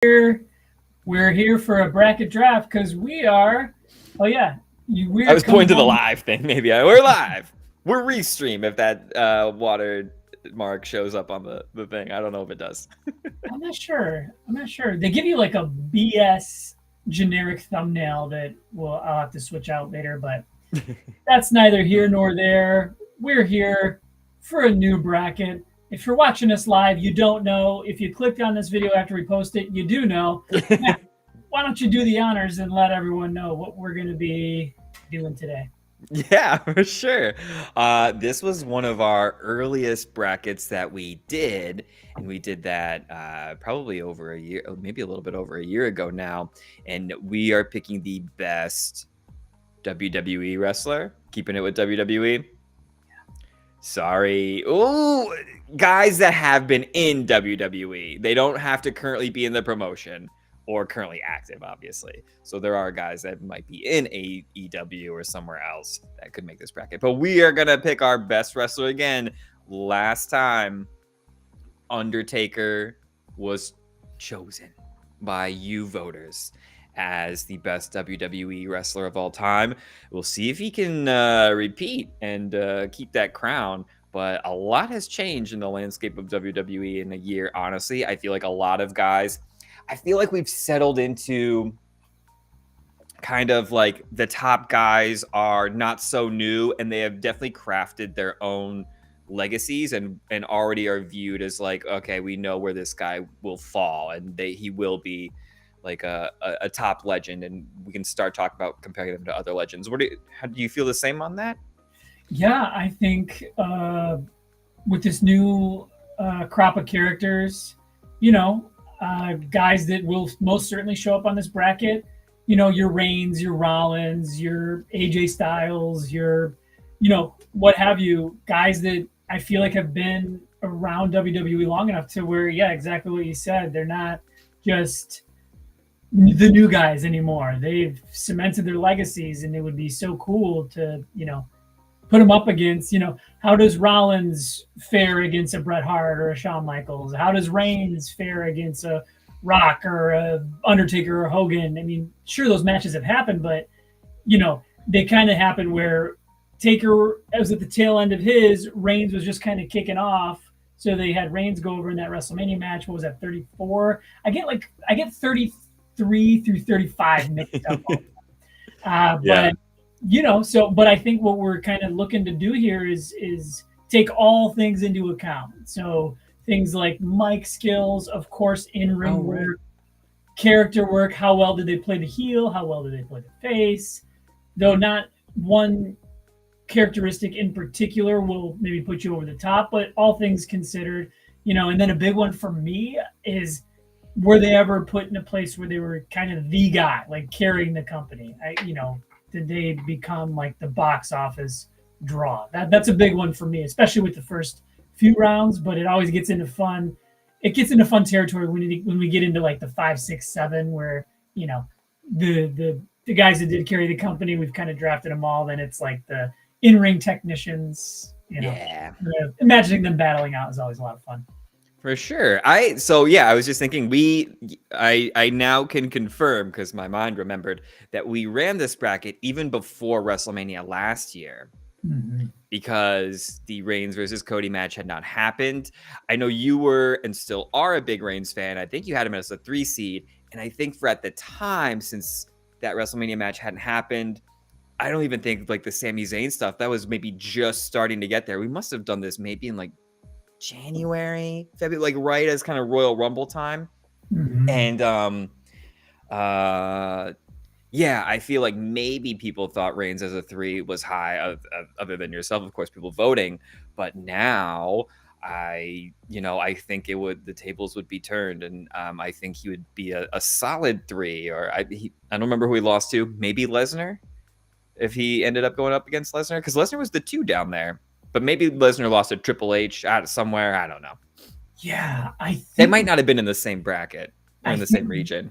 here. We're here for a bracket draft because we are. Oh yeah, I we're was coming pointing to the home. live thing. We're live. We're restream if that watermark shows up on the thing. I don't know if it does. I'm not sure. I'm not sure. They give you like a BS generic thumbnail that I'll have to switch out later, but that's neither here nor there. We're here for a new bracket. If you're watching us live, you don't know. If you clicked on this video after we post it, you do know. Matt, why don't you do the honors and let everyone know what we're going to be doing today? Yeah, for sure. This was one of our earliest brackets that we did, and we did that probably over a year, maybe a little bit over a year ago now. And we are picking the best WWE wrestler, keeping it with WWE. Sorry. Ooh, guys that have been in WWE. They don't have to currently be in the promotion or currently active, obviously. So there are guys that might be in AEW or somewhere else that could make this bracket. But we are going to pick our best wrestler again. Last time, Undertaker was chosen by you voters as the best WWE wrestler of all time. We'll see if he can repeat and keep that crown. But a lot has changed in the landscape of WWE in a year, honestly. I feel like a lot of guys, I feel like we've settled into kind of like the top guys are not so new, and they have definitely crafted their own legacies and already are viewed as like, okay, we know where this guy will fall, and he will be like a top legend, and we can start talking about comparing them to other legends. How do you feel the same on that? Yeah, I think with this new crop of characters, guys that will most certainly show up on this bracket, your Reigns, your Rollins, your AJ Styles, your, what have you, guys that I feel like have been around WWE long enough to where, yeah, exactly what you said. They're not just the new guys anymore. They've cemented their legacies, and it would be so cool to, put them up against, how does Rollins fare against a Bret Hart or a Shawn Michaels? How does Reigns fare against a Rock or a Undertaker or Hogan? I mean, sure, those matches have happened, but, they kind of happened where Taker was at the tail end of his, Reigns was just kind of kicking off. So they had Reigns go over in that WrestleMania match. What was that, 34? I get 33 through 35 mixed up. Yeah. But I think what we're kind of looking to do here is take all things into account. So things like mic skills, of course, in-ring work, character work, how well did they play the heel, how well did they play the face, though not one characteristic in particular will maybe put you over the top, but all things considered, and then a big one for me is, were they ever put in a place where they were kind of the guy, like carrying the company? Did they become like the box office draw? That's a big one for me, especially with the first few rounds. But it always gets into fun. It gets into fun territory when we get into like the 5, 6, 7, where the guys that did carry the company, we've kind of drafted them all. Then it's like the in-ring technicians. Yeah. Imagining them battling out is always a lot of fun. For sure. I was just thinking I now can confirm, because my mind remembered, that we ran this bracket even before WrestleMania last year. Mm-hmm. Because the Reigns versus Cody match had not happened. I know you were and still are a big Reigns fan. I think you had him as a 3 seed. And I think for at the time, since that WrestleMania match hadn't happened, I don't even think like the Sami Zayn stuff, that was maybe just starting to get there. We must have done this maybe in like January, February, like right as kind of Royal Rumble time. Mm-hmm. And yeah, I feel like maybe people thought Reigns as a 3 was high, other than yourself, of course, people voting. But now I think the tables would be turned, and I think he would be a solid 3. Or I don't remember who he lost to. Maybe Lesnar, if he ended up going up against Lesnar, because Lesnar was the 2 down there. But maybe Lesnar lost to Triple H out somewhere. I don't know. Yeah, They might not have been in the same bracket or in the same region.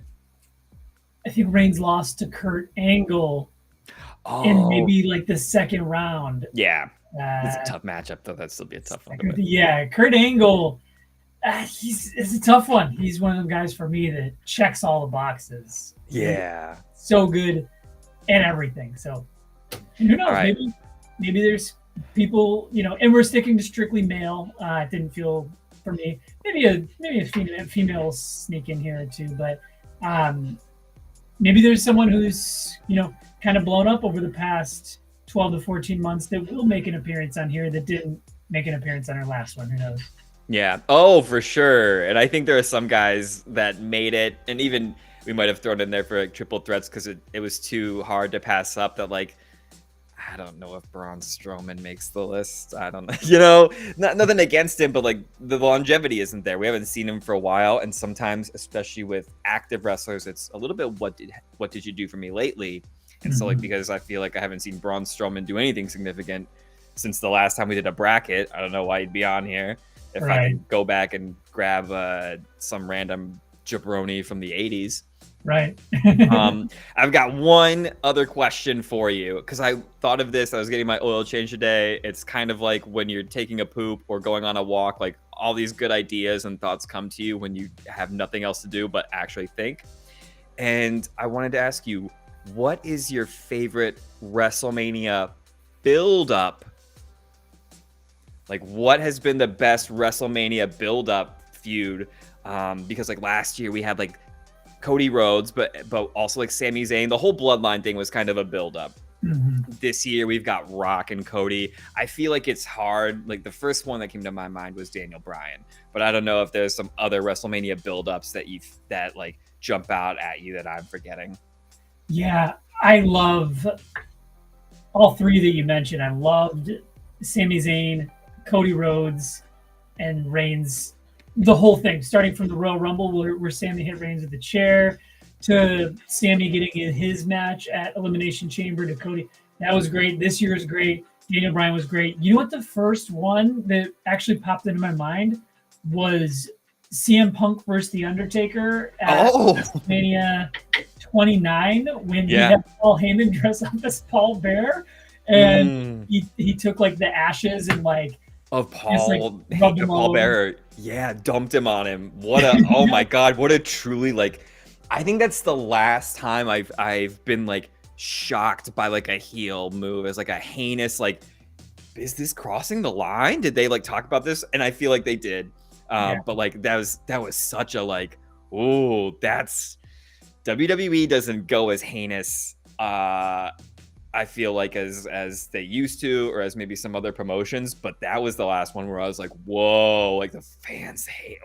I think Reigns lost to Kurt Angle in maybe like the second round. Yeah. It's a tough matchup, though. That'd still be a tough one to win. Yeah, Kurt Angle, It's a tough one. He's one of them guys for me that checks all the boxes. Yeah. So good and everything. So who knows? Right. Maybe there's people, and we're sticking to strictly male. It didn't feel for me. Maybe a female sneak in here too, but maybe there's someone who's kind of blown up over the past 12 to 14 months that will make an appearance on here that didn't make an appearance on our last one. Who knows? Yeah. Oh, for sure. And I think there are some guys that made it, and even we might have thrown in there for like triple threats because it was too hard to pass up. That like, I don't know if Braun Strowman makes the list. I don't know. Nothing against him, but like the longevity isn't there. We haven't seen him for a while, and sometimes, especially with active wrestlers, it's a little bit what did you do for me lately? And so like because I feel like I haven't seen Braun Strowman do anything significant since the last time we did a bracket. I don't know why he'd be on here. If I can go back and grab some random jabroni from the 80s. Right. I've got one other question for you because I thought of this. I was getting my oil change today. It's kind of like when you're taking a poop or going on a walk, like all these good ideas and thoughts come to you when you have nothing else to do but actually think. And I wanted to ask you, what is your favorite WrestleMania build-up? Like, what has been the best WrestleMania build-up feud? Because like last year we had like Cody Rhodes, but also like Sami Zayn. The whole Bloodline thing was kind of a build-up. This year we've got Rock and Cody. I feel like it's hard. Like the first one that came to my mind was Daniel Bryan, but I don't know if there's some other WrestleMania build-ups that like jump out at you that I'm forgetting. Yeah, I love all three that you mentioned. I loved Sami Zayn, Cody Rhodes, and Reigns. The whole thing, starting from the Royal Rumble where Sami hit Reigns with the chair, to Sami getting in his match at Elimination Chamber to Cody. That was great. This year is great. Daniel Bryan was great. You know what? The first one that actually popped into my mind was CM Punk versus The Undertaker at WrestleMania 29 when he had Paul Heyman dress up as Paul Bear, and he took like the ashes and like of Paul Paul Bearer, dumped him on him. What a oh my god, what a truly like. I think that's the last time I've been like shocked by like a heel move as like a heinous like, is this crossing the line? Did they like talk about this? And I feel like they did. But like that was such a like, oh, that's WWE doesn't go as heinous. I feel like as they used to, or as maybe some other promotions, but that was the last one where I was like, whoa, like the fans they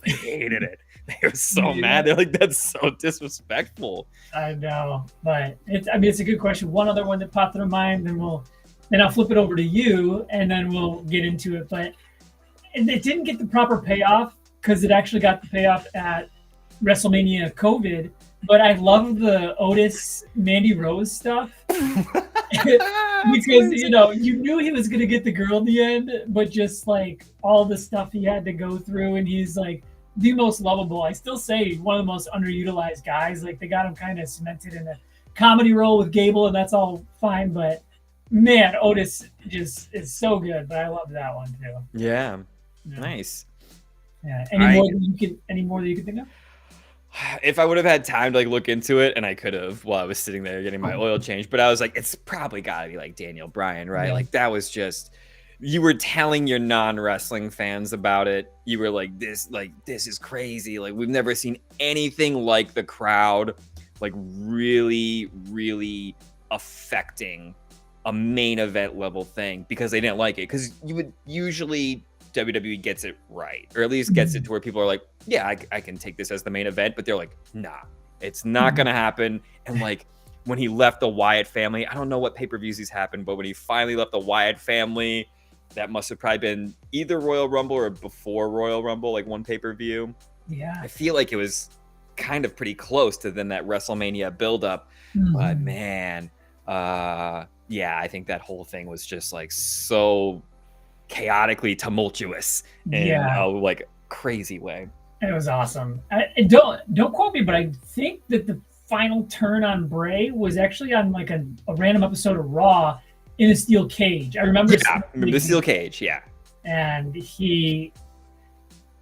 hated it. They were so mad. They're like, that's so disrespectful. I know, but it's a good question. One other one that popped in my mind, then I'll flip it over to you and then we'll get into it. But it didn't get the proper payoff because it actually got the payoff at WrestleMania COVID. But I love the Otis Mandy Rose stuff because you knew he was gonna get the girl in the end, but just like all the stuff he had to go through, and he's like the most lovable. I still say one of the most underutilized guys. Like they got him kind of cemented in a comedy role with Gable, and that's all fine. But man, Otis just is so good. But I love that one too. Yeah. Nice. Yeah. Any more that you can think of? If I would have had time to like look into it, and I could have while I was sitting there getting my oil change, but I was like, it's probably got to be like Daniel Bryan, right? Like that was just, you were telling your non-wrestling fans about it. You were like, this is crazy. Like we've never seen anything like the crowd, like really, really affecting a main event level thing because they didn't like it. Because you would usually WWE gets it right, or at least gets it to where people are like, yeah, I can take this as the main event, but they're like, nah, it's not gonna happen. And like when he left the Wyatt family, I don't know what pay-per-views he's happened, but when he finally left the Wyatt family, that must have probably been either Royal Rumble or before Royal Rumble, like one pay-per-view. Yeah, I feel like it was kind of pretty close to then that WrestleMania buildup. But man, I think that whole thing was just like so chaotically tumultuous in a like crazy way. It was awesome. Don't quote me, but I think that the final turn on Bray was actually on like a random episode of Raw in a steel cage. I remember. Yeah, the steel cage. Yeah. And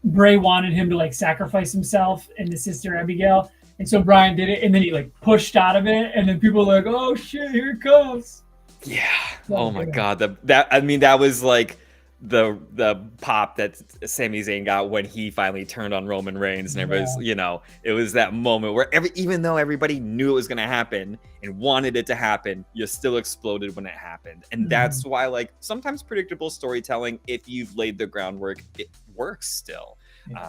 Bray wanted him to like sacrifice himself and his sister Abigail, and so Brian did it, and then he like pushed out of it, and then people were like, "Oh shit, here it comes!" Yeah. Oh my God. That was like the pop that Sami Zayn got when he finally turned on Roman Reigns, and everybody's, it was that moment where even though everybody knew it was gonna happen and wanted it to happen, you still exploded when it happened. And that's why, like, sometimes predictable storytelling, if you've laid the groundwork, it works still.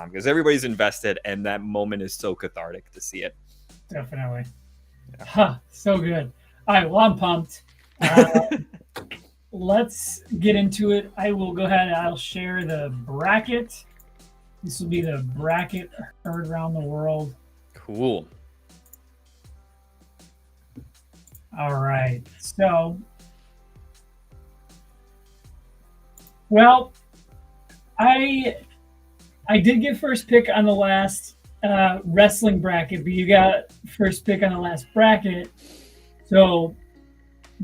Because everybody's invested, and that moment is so cathartic to see it. Definitely. So good. All right, well, I'm pumped. Let's get into it. I will go ahead and I'll share the bracket. This will be the bracket heard around the world. Cool. All right. So, well, I did get first pick on the last wrestling bracket, but you got first pick on the last bracket. So,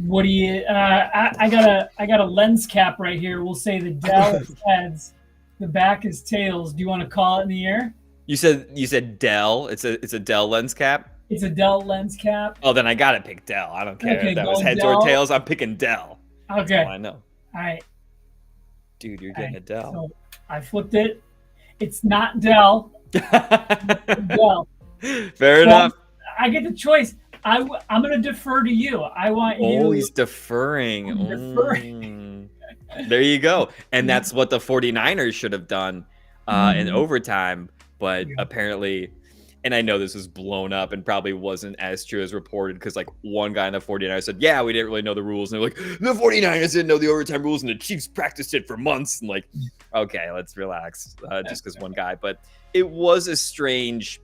what do you? I got a lens cap right here. We'll say the Dell is heads, the back is tails. Do you want to call it in the air? You said Dell. It's a Dell lens cap. It's a Dell lens cap. Oh, then I gotta pick Dell. I don't care if that was heads Dell. or tails. I'm picking Dell. Okay. That's all I know. All right. Dude, you're getting a Dell. So I flipped it. It's not Dell. Dell. Fair enough. I get the choice. I'm going to defer to you. I want you. Oh, he's deferring. There you go. And that's what the 49ers should have done in overtime. But apparently, and I know this was blown up and probably wasn't as true as reported, because like one guy in the 49ers said, yeah, we didn't really know the rules. And they're like, the 49ers didn't know the overtime rules and the Chiefs practiced it for months. And like, okay, let's relax just because one guy. But it was a strange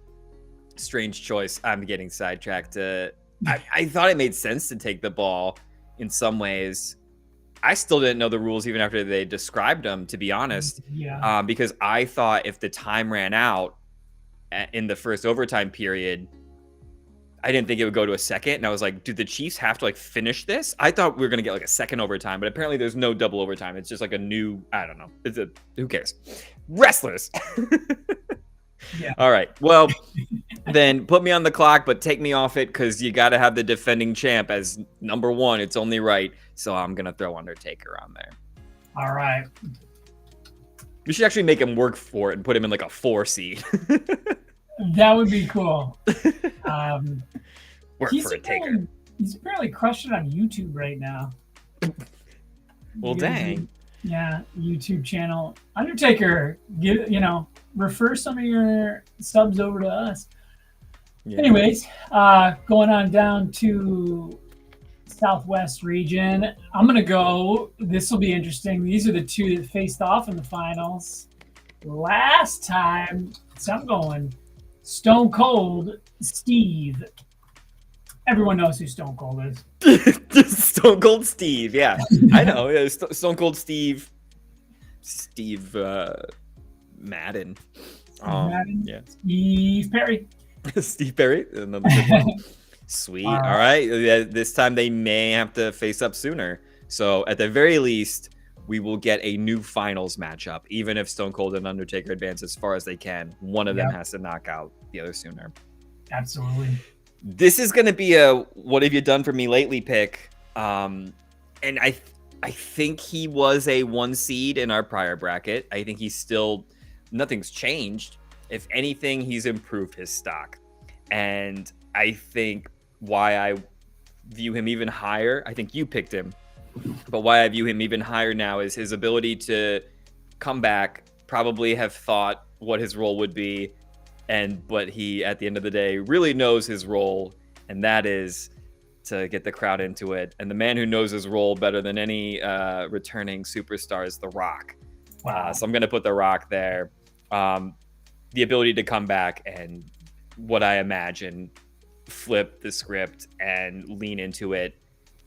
choice. I'm getting sidetracked. I thought it made sense to take the ball in some ways. I still didn't know the rules even after they described them, to be honest. Yeah. Because I thought if the time ran out in the first overtime period, I didn't think it would go to a second. And I was like, do the Chiefs have to like finish this? I thought we were going to get like a second overtime, but apparently there's no double overtime. It's just like a new, I don't know. Who cares? Wrestlers. Yeah. All right. Well, then put me on the clock, but take me off it, because you got to have the defending champ as number one. It's only right. So I'm going to throw Undertaker on there. All right. We should actually make him work for it and put him in like a 4 seed. That would be cool. Work for a taker. He's apparently crushing it on YouTube right now. Well, dang. Yeah, YouTube channel. Undertaker, refer some of your subs over to us. Yeah. Anyways, going on down to Southwest region, I'm going to go, this will be interesting. These are the two that faced off in the finals last time. So I'm going Stone Cold Steve. Everyone knows who Stone Cold is. Stone Cold Steve, yeah. I know. Yeah, Stone Cold Steve Madden. Madden. Yeah. Steve Perry. Steve Perry, another good one. Sweet. All right. This time they may have to face up sooner. So at the very least, we will get a new finals matchup. Even if Stone Cold and Undertaker advance as far as they can, one of them has to knock out the other sooner. Absolutely. This is going to be a what have you done for me lately pick. And I think he was a 1 seed in our prior bracket. I think he's still, nothing's changed. If anything, he's improved his stock. And I think why I view him even higher, I think you picked him, but why I view him even higher now is his ability to come back, probably have thought what his role would be, but he, at the end of the day, really knows his role, and that is to get the crowd into it. And the man who knows his role better than any returning superstar is The Rock. Wow. So I'm going to put The Rock there. The ability to come back and what I imagine flip the script and lean into it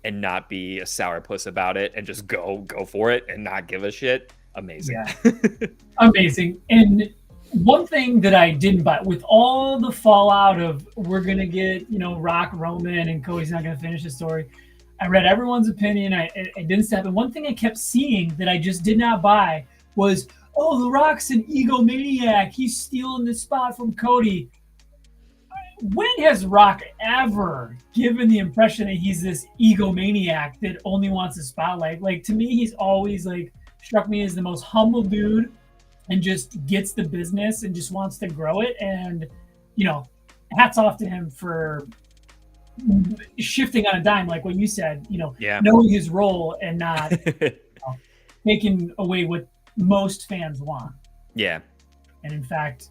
and not be a sourpuss about it and just go for it and not give a shit. Amazing. Yeah. Amazing. And one thing that I didn't buy with all the fallout of we're going to get, Rock, Roman, and Cody's not going to finish the story. I read everyone's opinion. I didn't step. And one thing I kept seeing that I just did not buy was, oh, The Rock's an egomaniac. He's stealing the spot from Cody. When has Rock ever given the impression that he's this egomaniac that only wants the spotlight? Like, to me, he's always like struck me as the most humble dude and just gets the business and just wants to grow it. And, you know, hats off to him for shifting on a dime, like what you said, Yeah. knowing his role and not taking away what most fans want. Yeah. And in fact,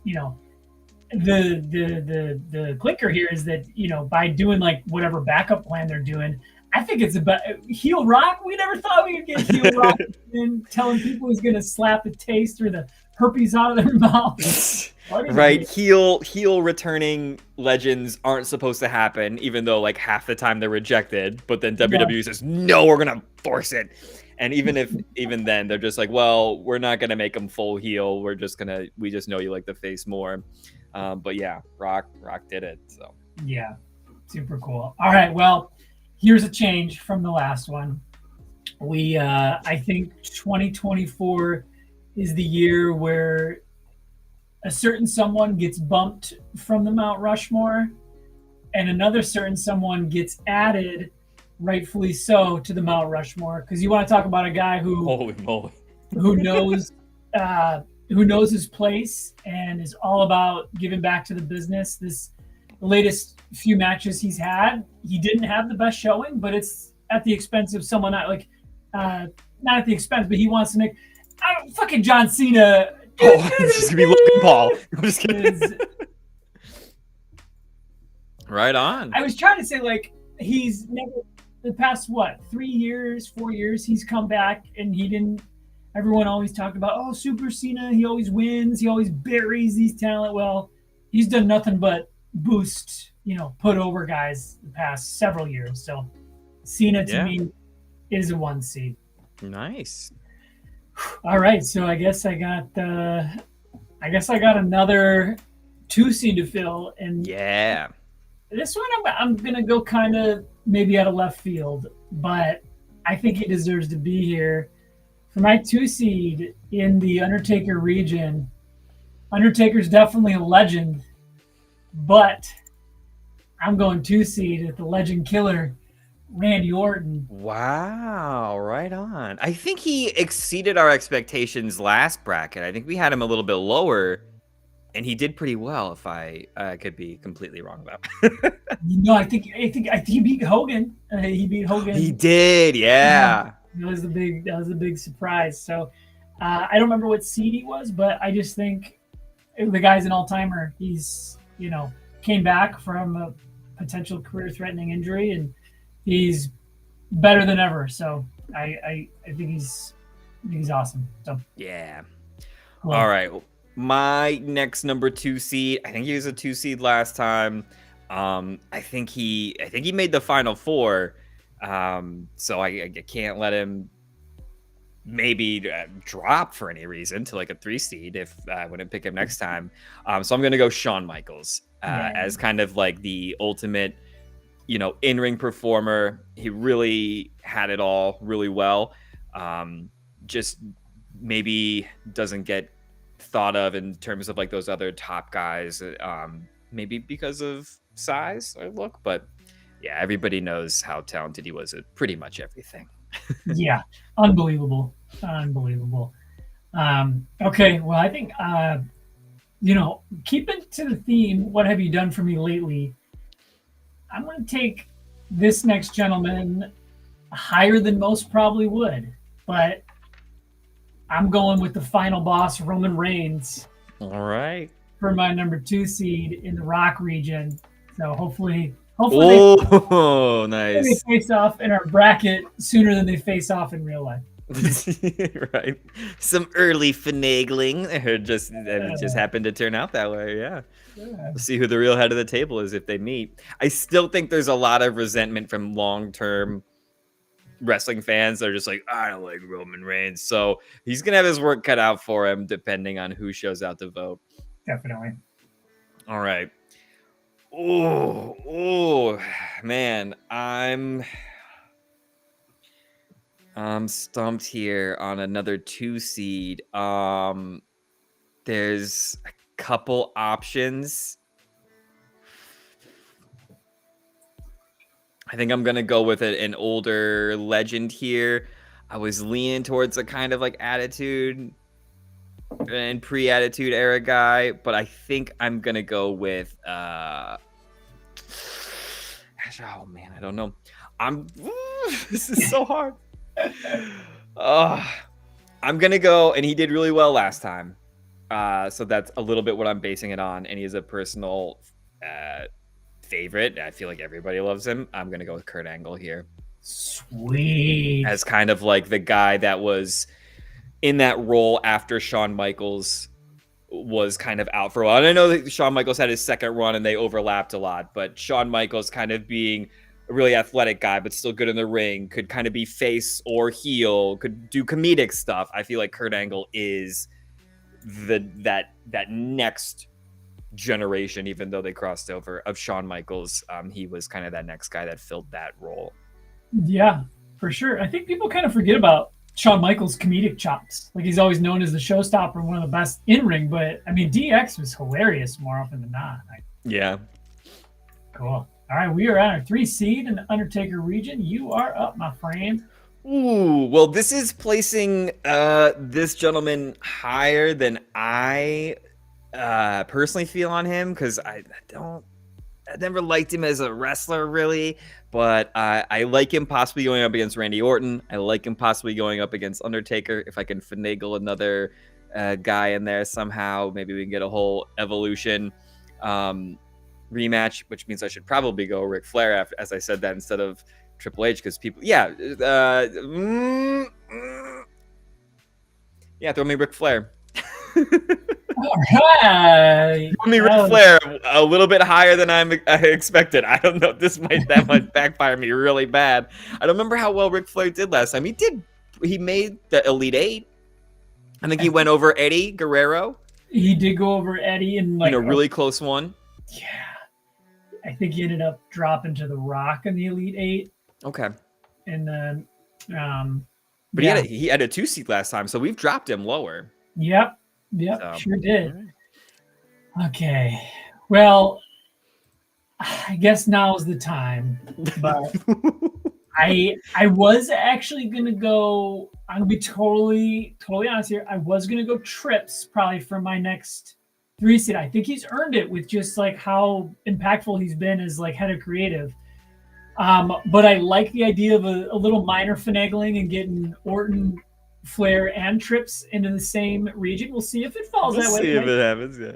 the clinker here is that by doing like whatever backup plan they're doing, I think it's about heel Rock. We never thought we would get heel Rock and telling people he's going to slap the taste or the herpes out of their mouth. Right, heel returning legends aren't supposed to happen, even though like half the time they're rejected. But then WWE says, no, we're gonna force it. And even then they're just like, well, we're not gonna make them full heel. We just know you like the face more. But yeah, Rock did it. So yeah, super cool. All right, well, here's a change from the last one. I think 2024 is the year where a certain someone gets bumped from the Mount Rushmore and another certain someone gets added, rightfully so, to the Mount Rushmore. Because you want to talk about a guy holy moly, who knows his place and is all about giving back to the business. The latest few matches he's had, he didn't have the best showing, but it's at the expense of someone not at the expense, but he wants to make fucking John Cena. This is gonna be Logan Paul. I'm just kidding. Right on. I was trying to say, like, he's never, the past 4 years, he's come back and he didn't. Everyone always talked about, oh, Super Cena, he always wins, he always buries these talent. Well, he's done nothing but boost, put over guys the past several years. So Cena to me is a 1 seed. Nice. All right, so I guess I got another 2 seed to fill, and yeah, this one I'm gonna go kind of maybe out of left field, but I think he deserves to be here. For my 2 seed in the Undertaker region, Undertaker's definitely a legend, but I'm going 2 seed at the Legend Killer, Randy Orton. Wow, right on. I think he exceeded our expectations last bracket. I think we had him a little bit lower, and he did pretty well. If I could be completely wrong about. No, I think he beat Hogan. He beat Hogan. He did, yeah. That was the big surprise. So I don't remember what seed he was, but I just think the guy's an all-timer. He's came back from a potential career-threatening injury, and he's better than ever. So I think he's awesome. So yeah. Cool. All right. My next number 2 seed. I think he was a 2 seed last time. I think he made the final 4. So I can't let him maybe drop for any reason to like a 3 seed if I wouldn't pick him next time. So I'm gonna go Shawn Michaels as kind of like the ultimate, in-ring performer. He really had it all really well. Just maybe doesn't get thought of in terms of like those other top guys, maybe because of size or look, but yeah, everybody knows how talented he was at pretty much everything. Yeah, unbelievable. Okay, well, I think keeping to the theme, what have you done for me lately? I'm going to take this next gentleman higher than most probably would, but I'm going with the final boss, Roman Reigns. All right. For my number 2 seed in the Rock region. So hopefully nice. They face off in our bracket sooner than they face off in real life. Right. Some early finagling. It just happened to turn out that way. Yeah. We'll see who the real head of the table is if they meet. I still think there's a lot of resentment from long-term wrestling fans that are just like, I don't like Roman Reigns. So he's going to have his work cut out for him depending on who shows out to vote. Definitely. All right. Oh, man. I'm stumped here on another 2 seed. There's a couple options. I think I'm gonna go with an older legend here. I was leaning towards a kind of like attitude and pre-attitude era guy, but I think I'm gonna go with oh man, I don't know. This is so hard. I'm gonna go, and he did really well last time. So that's a little bit what I'm basing it on, and he's a personal favorite. I feel like everybody loves him. I'm gonna go with Kurt Angle here. Sweet. As kind of like the guy that was in that role after Shawn Michaels was kind of out for a while. And I know that Shawn Michaels had his second run and they overlapped a lot, but Shawn Michaels kind of being a really athletic guy, but still good in the ring, could kind of be face or heel, could do comedic stuff. I feel like Kurt Angle is that next generation, even though they crossed over, of Shawn Michaels. He was kind of that next guy that filled that role. Yeah, for sure. I think people kind of forget about Shawn Michaels' comedic chops. Like, he's always known as the showstopper and one of the best in ring, but I mean, DX was hilarious more often than not. Yeah. Cool. All right, we are at our 3 seed in the Undertaker region. You are up, my friend. Ooh, well, this is placing this gentleman higher than I personally feel on him, because I never liked him as a wrestler, really, but I like him possibly going up against Randy Orton. I like him possibly going up against Undertaker. If I can finagle another guy in there somehow, maybe we can get a whole Evolution rematch, which means I should probably go Ric Flair after, as I said that, instead of Triple H, because people, yeah, throw me Ric Flair. All right. Throw me Ric Flair a little bit higher than I expected. I don't know. That might backfire me really bad. I don't remember how well Ric Flair did last time. He made the Elite Eight. I think he went over Eddie Guerrero. He did go over Eddie in a really close one. Yeah. I think he ended up dropping to The Rock in the Elite Eight. Okay. And then, but yeah, he had a 2 seat last time, so we've dropped him lower. Yep, so, sure did. Right. Okay, well, I guess now is the time. But I was actually gonna go. I'm gonna be totally honest here. I was gonna go Trips probably for my next 3 seat. I think he's earned it with just like how impactful he's been as like head of creative. But I like the idea of a little minor finagling and getting Orton, Flair, and Trips into the same region. We'll see if it falls that way. See if it happens, yeah.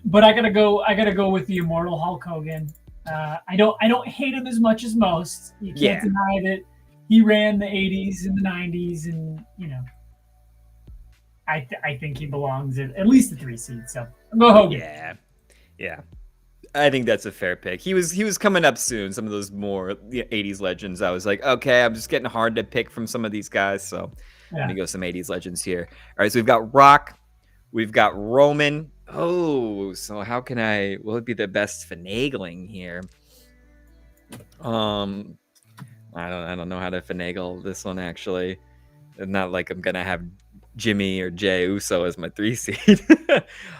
But I gotta go with the immortal Hulk Hogan. I don't hate him as much as most. You can't deny that he ran the 80s and the 90s, and I think he belongs at least the 3 seed. So I'm going Hogan. Yeah. I think that's a fair pick. He was coming up soon. Some of those more 80s legends. I was like, okay, I'm just getting hard to pick from some of these guys. So I'm going to go some 80s legends here. All right, so we've got Rock. We've got Roman. Oh, so how can will it be the best finagling here? I don't know how to finagle this one, actually. It's not like I'm going to have Jimmy or Jey Uso as my 3 seed.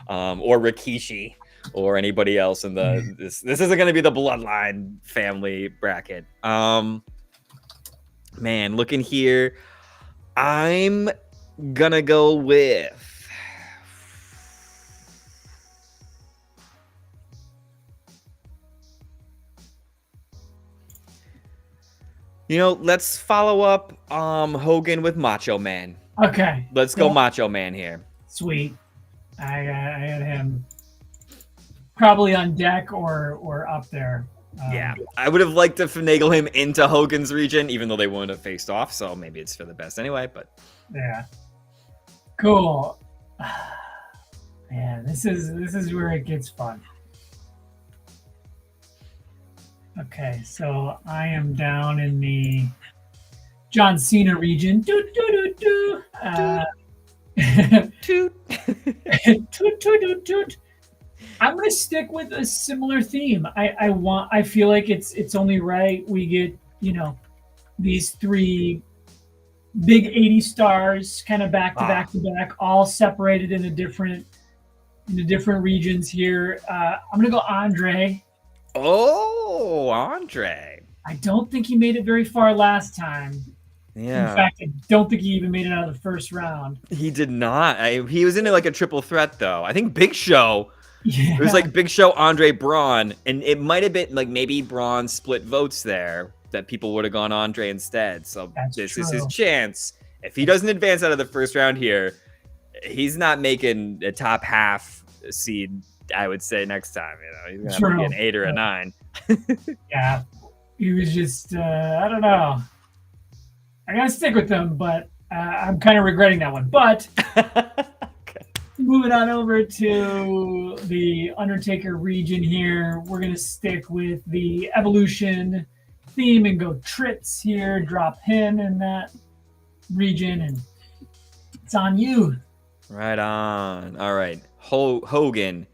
Or Rikishi. Or anybody else in this isn't going to be the Bloodline family bracket. Man, looking here, I'm gonna go with let's follow up Hogan with Macho Man. Okay, let's go Macho Man here. Sweet. I had him probably on deck or up there. I would have liked to finagle him into Hogan's region, even though they wouldn't have faced off. So maybe it's for the best anyway. But yeah, cool. Man, this is where it gets fun. Okay, so I am down in the John Cena region. Toot. Toot. I'm gonna stick with a similar theme. I feel like it's only right we get these 3 big 80 stars, kind of back to back to back, all separated into different regions here. I'm gonna go Andre. Oh, Andre. I don't think he made it very far last time. Yeah. In fact, I don't think he even made it out of the first round. He did not. He was into like a triple threat though. I think Big Show. Yeah. It was like Big Show, Andre, Braun, and it might have been like maybe Braun split votes there that people would have gone Andre instead. So this is his chance. If he doesn't advance out of the first round here, he's not making a top half seed. I would say next time, he's gonna have to be an 8 or a 9. Yeah, he was just I don't know. I gotta stick with him, but I'm kind of regretting that one. But okay. Moving on over to the Undertaker region here, we're gonna stick with the Evolution theme and go Tritz here. Drop him in that region, and it's on you. Right on. All right, Hogan,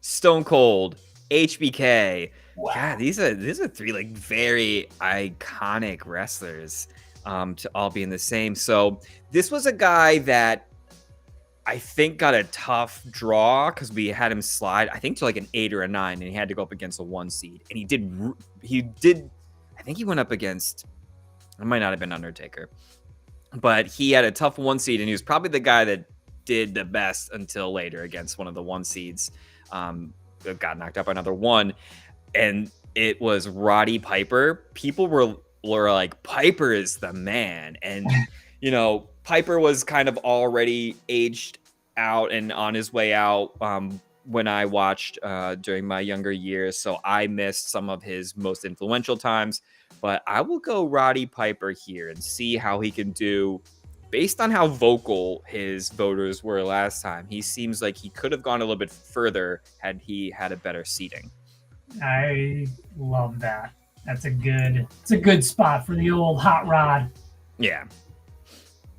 Stone Cold, HBK. Wow. Yeah, these are 3 like very iconic wrestlers to all be in the same. So this was a guy that I think got a tough draw because we had him slide, I think, to like an 8 or a 9, and he had to go up against a 1 seed. And he did. I think he went up against. It might not have been Undertaker, but he had a tough 1 seed, and he was probably the guy that did the best until later against one of the 1 seeds. Got knocked out by another 1, and it was Roddy Piper. People were like, Piper is the man, and Piper was kind of already aged out and on his way out when I watched during my younger years, so I missed some of his most influential times. But I will go Roddy Piper here and see how he can do. Based on how vocal his voters were last time, he seems like he could have gone a little bit further had he had a better seating. I love that. It's a good spot for the old hot rod. Yeah.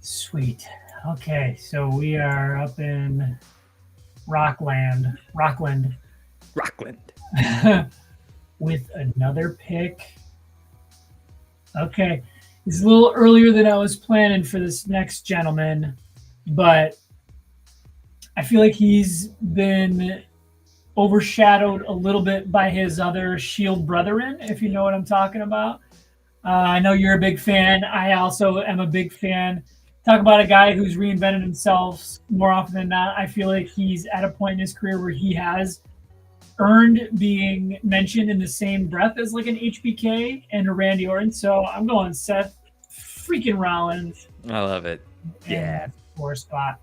Sweet. Okay, so we are up in Rockland. With another pick. Okay. It's a little earlier than I was planning for this next gentleman, but I feel like he's been overshadowed a little bit by his other Shield brethren, if you know what I'm talking about. I know you're a big fan. I also am a big fan. Talk about a guy who's reinvented himself more often than not. I feel like he's at a point in his career where he has earned being mentioned in the same breath as like an HBK and a Randy Orton. So I'm going Seth freaking Rollins. I love it. Yeah. 4 spot.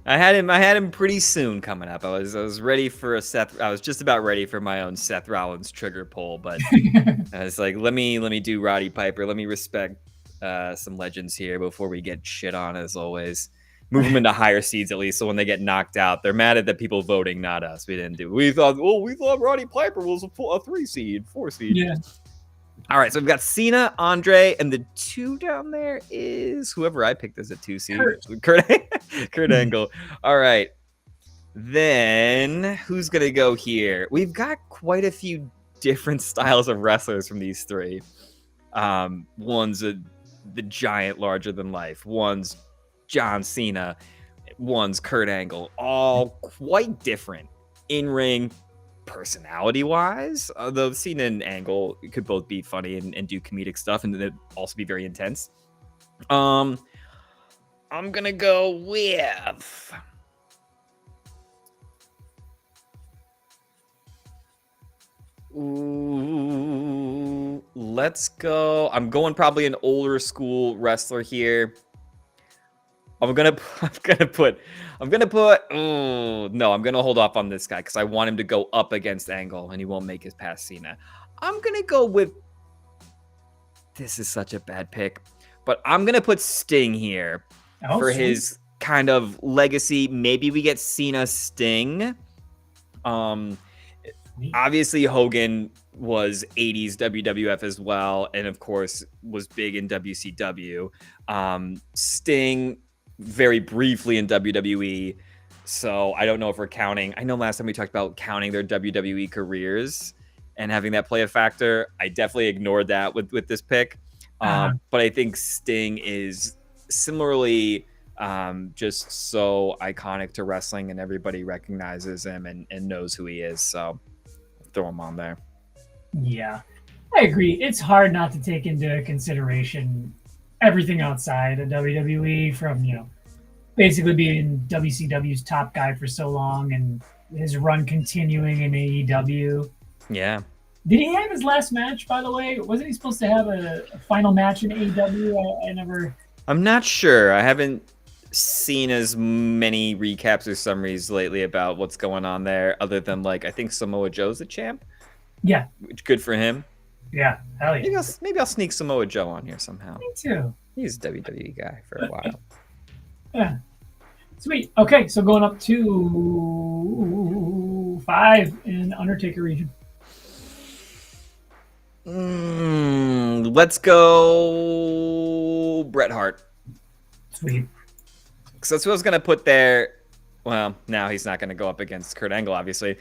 I had him pretty soon coming up. I was ready for a Seth. I was just about ready for my own Seth Rollins trigger pull, but I was like, let me do Roddy Piper. Let me respect some legends here before we get shit on, as always. Move them into higher seeds at least, so when they get knocked out, they're mad at the people voting, not us. We didn't do. We thought Roddy Piper was a 3 seed, 4 seed. Yeah. All right, so we've got Cena, Andre, and the 2 down there is whoever I picked as a 2 seed. Kurt Angle. All right. Then who's going to go here? We've got quite a few different styles of wrestlers from these 3. One's the giant larger than life. One's John Cena. One's Kurt Angle. All quite different in-ring personality-wise. Although Cena and Angle could both be funny and do comedic stuff, and then also be very intense. I'm gonna go with let's go. I'm going probably an older school wrestler here. I'm gonna put. Oh no, I'm gonna hold off on this guy because I want him to go up against Angle, and he won't make his past Cena. I'm gonna go with. This is such a bad pick, but I'm gonna put Sting here for his kind of legacy. Maybe we get Cena Sting. Obviously Hogan was 80s WWF as well, and of course was big in WCW. Sting very briefly in WWE, so I don't know if we're counting. I know last time we talked about counting their WWE careers and having that play a factor. I definitely ignored that with this pick. But I think Sting is similarly just so iconic to wrestling, and everybody recognizes him and knows who he is. So throw him on there. Yeah, I agree. It's hard not to take into consideration everything outside of WWE, from basically being WCW's top guy for so long and his run continuing in AEW. Yeah. Did he have his last match, by the way? Wasn't he supposed to have a final match in AEW? I never. I'm not sure. I haven't seen as many recaps or summaries lately about what's going on there, other than like I think Samoa Joe's the champ. Yeah. Which good for him. Yeah. Hell yeah. Maybe I'll sneak Samoa Joe on here somehow. Me too. He's a WWE guy for a while. Yeah. Sweet. Okay, so going up to 5 in Undertaker region. Let's go Bret Hart. Sweet. So that's what I was gonna put there. Well, now he's not gonna go up against Kurt Angle, obviously.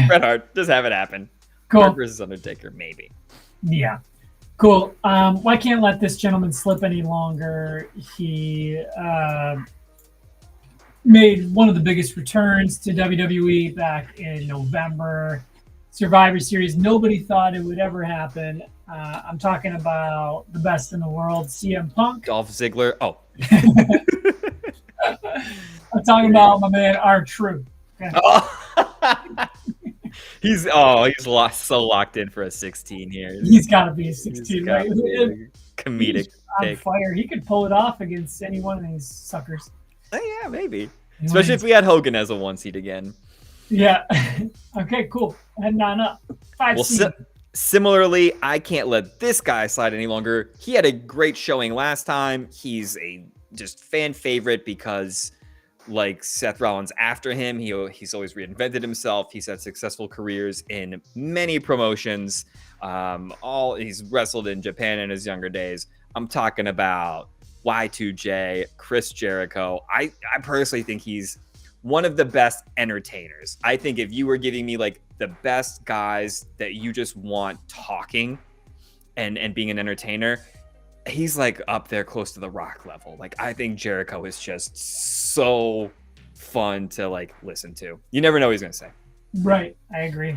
Bret Hart, just have it happen. Cool. Hart versus Undertaker, maybe. Yeah. Cool. Well, I can't let this gentleman slip any longer. He made one of the biggest returns to WWE back in November. Survivor Series. Nobody thought it would ever happen. I'm talking about the best in the world, CM Punk. Dolph Ziggler. Oh. I'm talking about my man R-Truth. Okay. Oh. He's so locked in for a 16 here. He's got to be a 16, right? Comedic. He's on fire. He could pull it off against any one of these suckers. Oh, yeah, maybe. Especially if we had Hogan as a 1 seed again. Yeah. Okay, cool. Heading on up. 5 seed. Similarly, I can't let this guy slide any longer. He had a great showing last time. He's a just fan favorite because, like Seth Rollins after him, he's always reinvented himself. He's had successful careers in many promotions. He's wrestled in Japan in his younger days. I'm talking about Y2J, Chris Jericho. I personally think he's one of the best entertainers. I think if you were giving me like the best guys that you just want talking and being an entertainer, he's like up there close to the Rock level. Like, I think Jericho is just so fun to like listen to. You never know what he's gonna say. Right. I agree.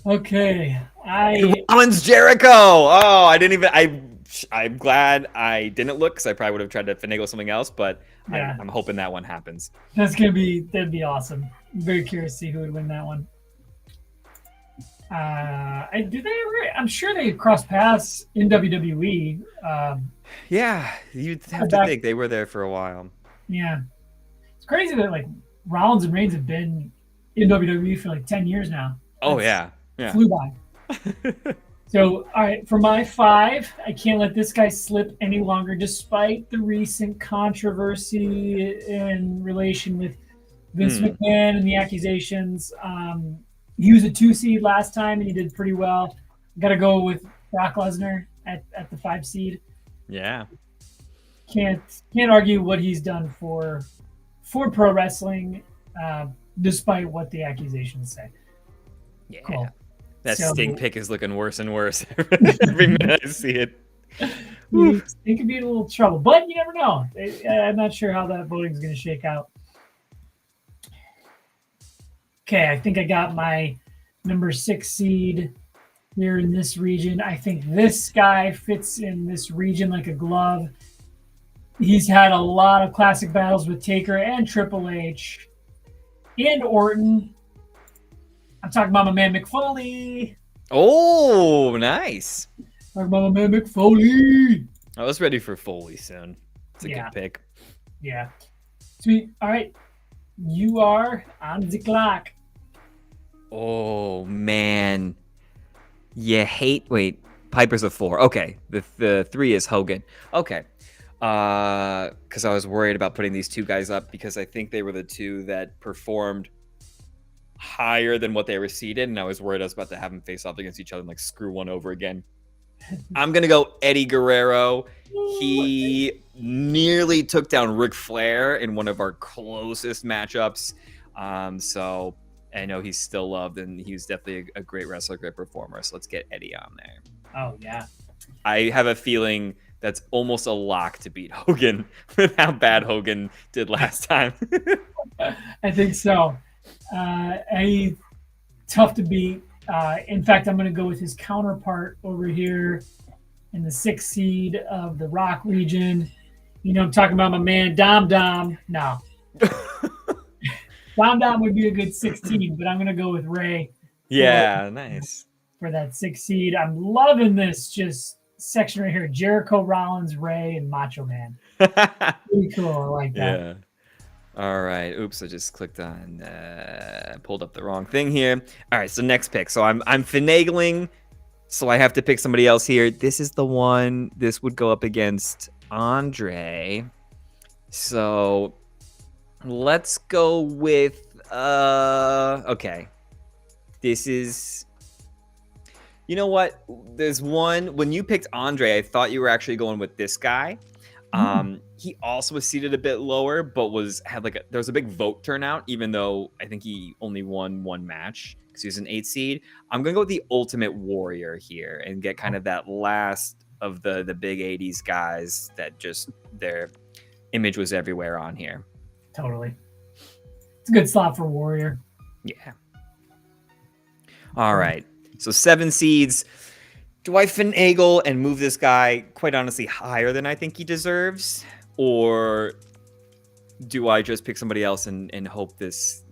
Okay. Rollins Jericho. Oh, I'm glad I didn't look, because I probably would have tried to finagle something else, but yeah. I'm hoping that one happens. That'd be awesome. I'm very curious to see who would win that one. I'm sure they crossed paths in WWE. Yeah, you'd have to think they were there for a while. Yeah. It's crazy that like Rollins and Reigns have been in WWE for like 10 years now. Oh, yeah. Flew by. So, all right, for my 5, I can't let this guy slip any longer, despite the recent controversy in relation with Vince McMahon and the accusations. He was a 2 seed last time, and he did pretty well. Got to go with Brock Lesnar at the 5 seed. Yeah. Can't argue what he's done for pro wrestling, despite what the accusations say. Yeah. Cool. That Sting pick is looking worse and worse every minute I see it. It could be in a little trouble, but you never know. I'm not sure how that voting is going to shake out. Okay, I think I got my number 6 seed here in this region. I think this guy fits in this region like a glove. He's had a lot of classic battles with Taker and Triple H and Orton. I'm talking about my man Mick Foley. Oh, nice. Talking about my man Mick Foley. I was ready for Foley soon. It's a good pick. Yeah. Sweet. All right. You are on the clock. Oh, man. Wait, Piper's a 4. Okay. The 3 is Hogan. Okay. Because I was worried about putting these 2 guys up because I think they were the 2 that performed higher than what they were seeded, and I was worried I was about to have them face off against each other and like screw one over again. I'm gonna go Eddie Guerrero. He nearly took down Ric Flair in one of our closest matchups. So I know he's still loved, and he was definitely a great wrestler, great performer. So let's get Eddie on there. Oh yeah, I have a feeling that's almost a lock to beat Hogan with how bad Hogan did last time. I think so. He tough to beat. In fact, I'm going to go with his counterpart over here in the 6th seed of the Rock region. You know, I'm talking about my man Dom Dom. No, Dom Dom would be a good 16, but I'm going to go with Ray. Yeah, nice. For that 6th seed. I'm loving this just section right here. Jericho, Rollins, Ray, and Macho Man. Pretty cool. I like that. Yeah. All right. Oops, I just clicked on, pulled up the wrong thing here. All right, so next pick. So I'm finagling, so I have to pick somebody else here. This is the one. This would go up against Andre. So let's go with, okay. This is, you know what? There's one, when you picked Andre, I thought you were actually going with this guy. He also was seated a bit lower, but there was a big vote turnout, even though I think he only won one match because he was an 8 seed. I'm gonna go with the Ultimate Warrior here and get kind of that last of the big 80s guys that just their image was everywhere on here. Totally. It's a good slot for Warrior. Yeah. All right. So 7 seeds. Do I finagle and move this guy, quite honestly, higher than I think he deserves? Or do I just pick somebody else and hope this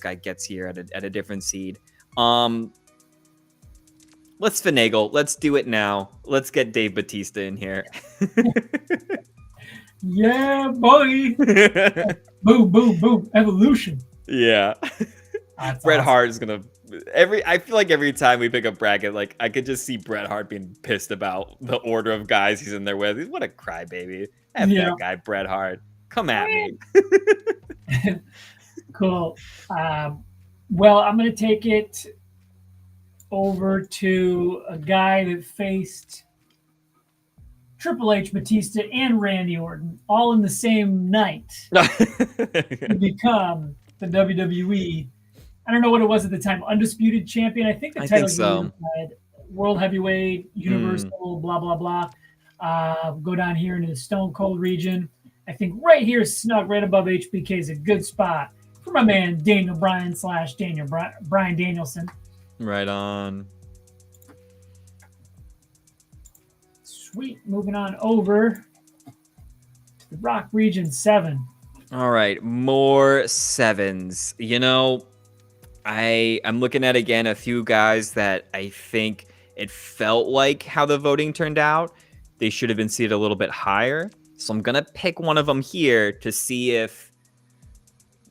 guy gets here at a different seed? Let's finagle. Let's do it now. Let's get Dave Bautista in here. Yeah, boy. Boom, boom, boom. Evolution. Yeah. That's Bret awesome. Hart is gonna I feel like every time we pick a bracket, like I could just see Bret Hart being pissed about the order of guys he's in there with. What a crybaby. F that guy, Bret Hart. Come at me. Cool. Well, I'm gonna take it over to a guy that faced Triple H, Batista, and Randy Orton all in the same night to become the WWE. I don't know what it was at the time. Undisputed champion. I think the title so. had World Heavyweight, Universal, blah, blah, blah. Go down here into the Stone Cold region. I think right here, snug right above HBK is a good spot for my man Daniel Bryan / Bryan Danielson. Right on. Sweet. Moving on over to the Rock region 7. All right. More 7s. You know, I'm looking at, again, a few guys that I think it felt like how the voting turned out. They should have been seated a little bit higher. So I'm going to pick one of them here to see if,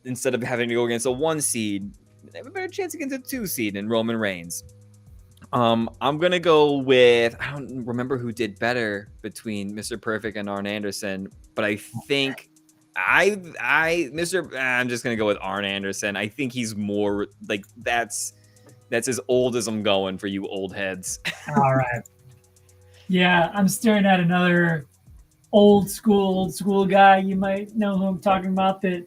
instead of having to go against a 1 seed, they have a better chance against a 2 seed in Roman Reigns. I'm going to go with, I don't remember who did better between Mr. Perfect and Arn Anderson, but I think I'm just going to go with Arn Anderson. I think he's more like, that's as old as I'm going for you old heads. All right. Yeah, I'm staring at another old school guy. You might know who I'm talking about. That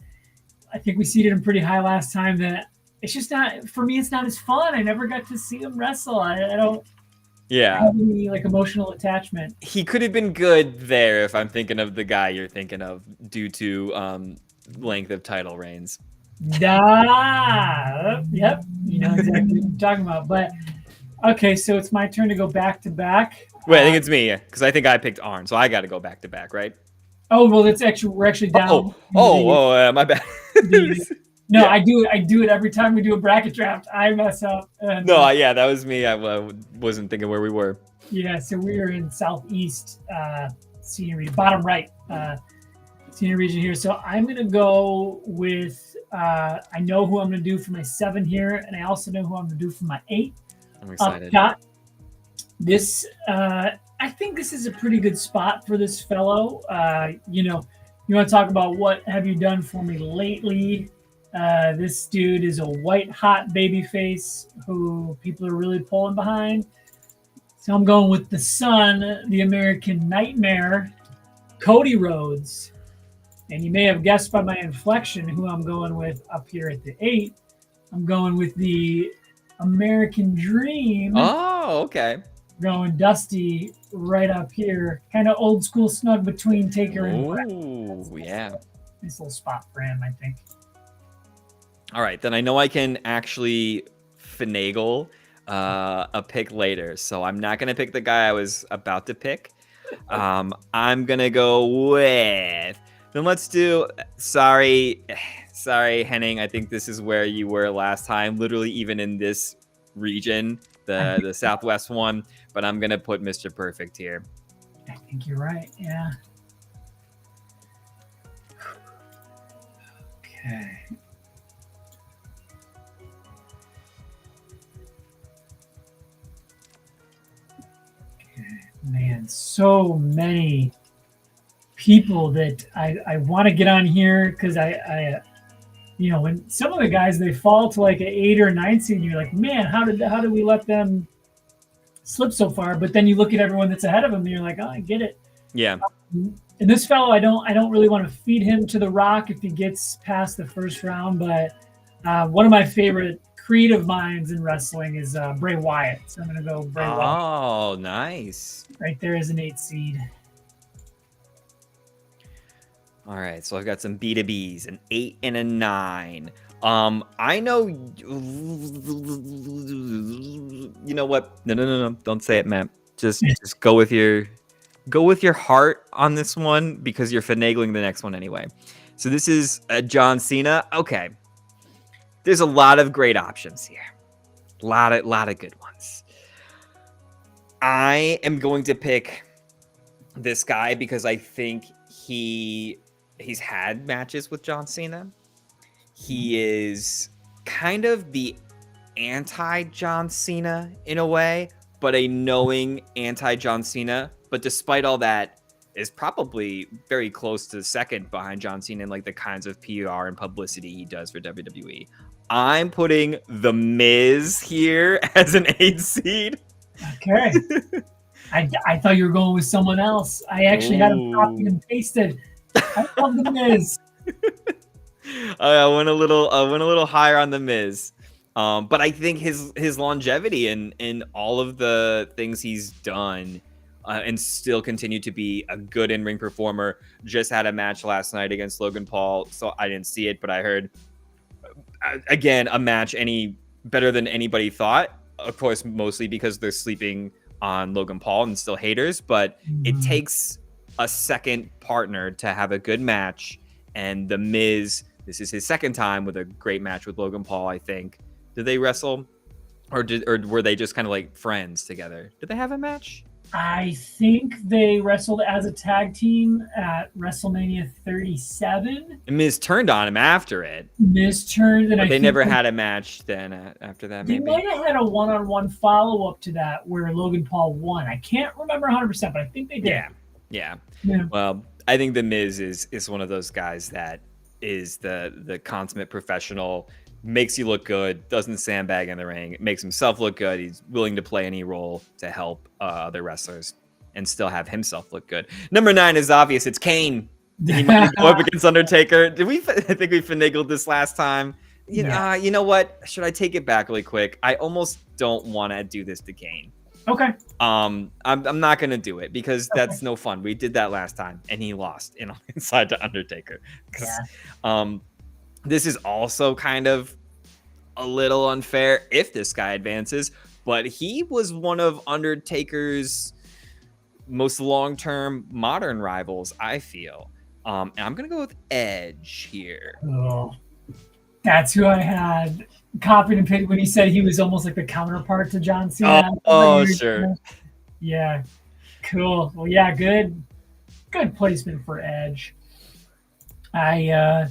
I think we seated him pretty high last time. That it's just not, for me, it's not as fun. I never got to see him wrestle. I don't have any like emotional attachment. He could have been good there if I'm thinking of the guy you're thinking of due to length of title reigns. Yep. You know exactly what I'm talking about. But okay, so it's my turn to go back to back. Wait, I think it's me because I think I picked Arn, so I got to go back to back, right? Oh well, we're actually down. My bad. No, yeah. I do it every time we do a bracket draft. I mess up. That was me. I wasn't thinking where we were. Yeah, so we are in Southeast senior region, bottom right senior region here. So I'm gonna go with. I know who I'm gonna do for my 7 here, and I also know who I'm gonna do for my 8. I'm excited. This, I think this is a pretty good spot for this fellow. You want to talk about what have you done for me lately? This dude is a white hot baby face who people are really pulling behind. So I'm going with the son, the American Nightmare, Cody Rhodes. And you may have guessed by my inflection who I'm going with up here at the 8. I'm going with the American Dream. Oh, okay. going Dusty right up here. Kind of old school snug between Taker and Brett. Oh, yeah. Nice little spot for him, I think. All right, then I know I can actually finagle a pick later. So I'm not going to pick the guy I was about to pick. I'm going to go with... Then let's do... Sorry, Henning. I think this is where you were last time. Literally even in this region, the Southwest one. But I'm going to put Mr. Perfect here. I think you're right, yeah. Okay. Man, so many people that I want to get on here because I when some of the guys they fall to like an 8 or 9 seed, and you're like, man, how did we let them slip so far? But then you look at everyone that's ahead of them, and you're like, oh, I get it. Yeah. And this fellow, I don't really want to feed him to the rock if he gets past the first round, but one of my favorite creative minds in wrestling is Bray Wyatt. So I'm going to go Bray Wyatt. Oh, nice. Right there is an 8 seed. All right, so I've got some B2Bs, an 8 and a 9. I know. You know what? No. Don't say it, Matt. Just go with your heart on this one because you're finagling the next one anyway. So this is John Cena. Okay, there's a lot of great options here. A lot of good ones. I am going to pick this guy because I think he's had matches with John Cena. He is kind of the anti-John Cena in a way, but a knowing anti-John Cena. But despite all that, is probably very close to second behind John Cena in like the kinds of PR and publicity he does for WWE. I'm putting The Miz here as an 8 seed. Okay. I thought you were going with someone else. I actually had him copied and pasted. I love The Miz. I went a little higher on The Miz. But I think his longevity and all of the things he's done and still continue to be a good in-ring performer. Just had a match last night against Logan Paul, so I didn't see it, but I heard, again, a match any better than anybody thought. Of course, mostly because they're sleeping on Logan Paul and still haters, but it takes a second partner to have a good match. And The Miz, this is his second time with a great match with Logan Paul, I think. Did they wrestle? Or were they just kind of like friends together? Did they have a match? I think they wrestled as a tag team at WrestleMania 37. And Miz turned on him after it. Miz turned, and but they never had a match then after that. They maybe might have had a one-on-one follow-up to that where Logan Paul won. I can't remember 100%, but I think they did. Yeah. Well, I think The Miz is one of those guys that is the consummate professional. Makes you look good, doesn't sandbag in the ring, makes himself look good. He's willing to play any role to help other wrestlers and still have himself look good. Number 9 is obvious. It's Kane. He might go up against Undertaker. I think we finagled this last time. You know what? Should I take it back really quick? I almost don't want to do this to Kane. Okay. I'm not gonna do it because that's no fun. We did that last time and he lost inside to Undertaker. This is also kind of a little unfair if this guy advances, but he was one of Undertaker's most long-term modern rivals, I feel. And I'm going to go with Edge here. Oh, that's who I had copied and pasted when he said he was almost like the counterpart to John Cena. Oh, sure. Yeah. Cool. Well, yeah, good placement for Edge. I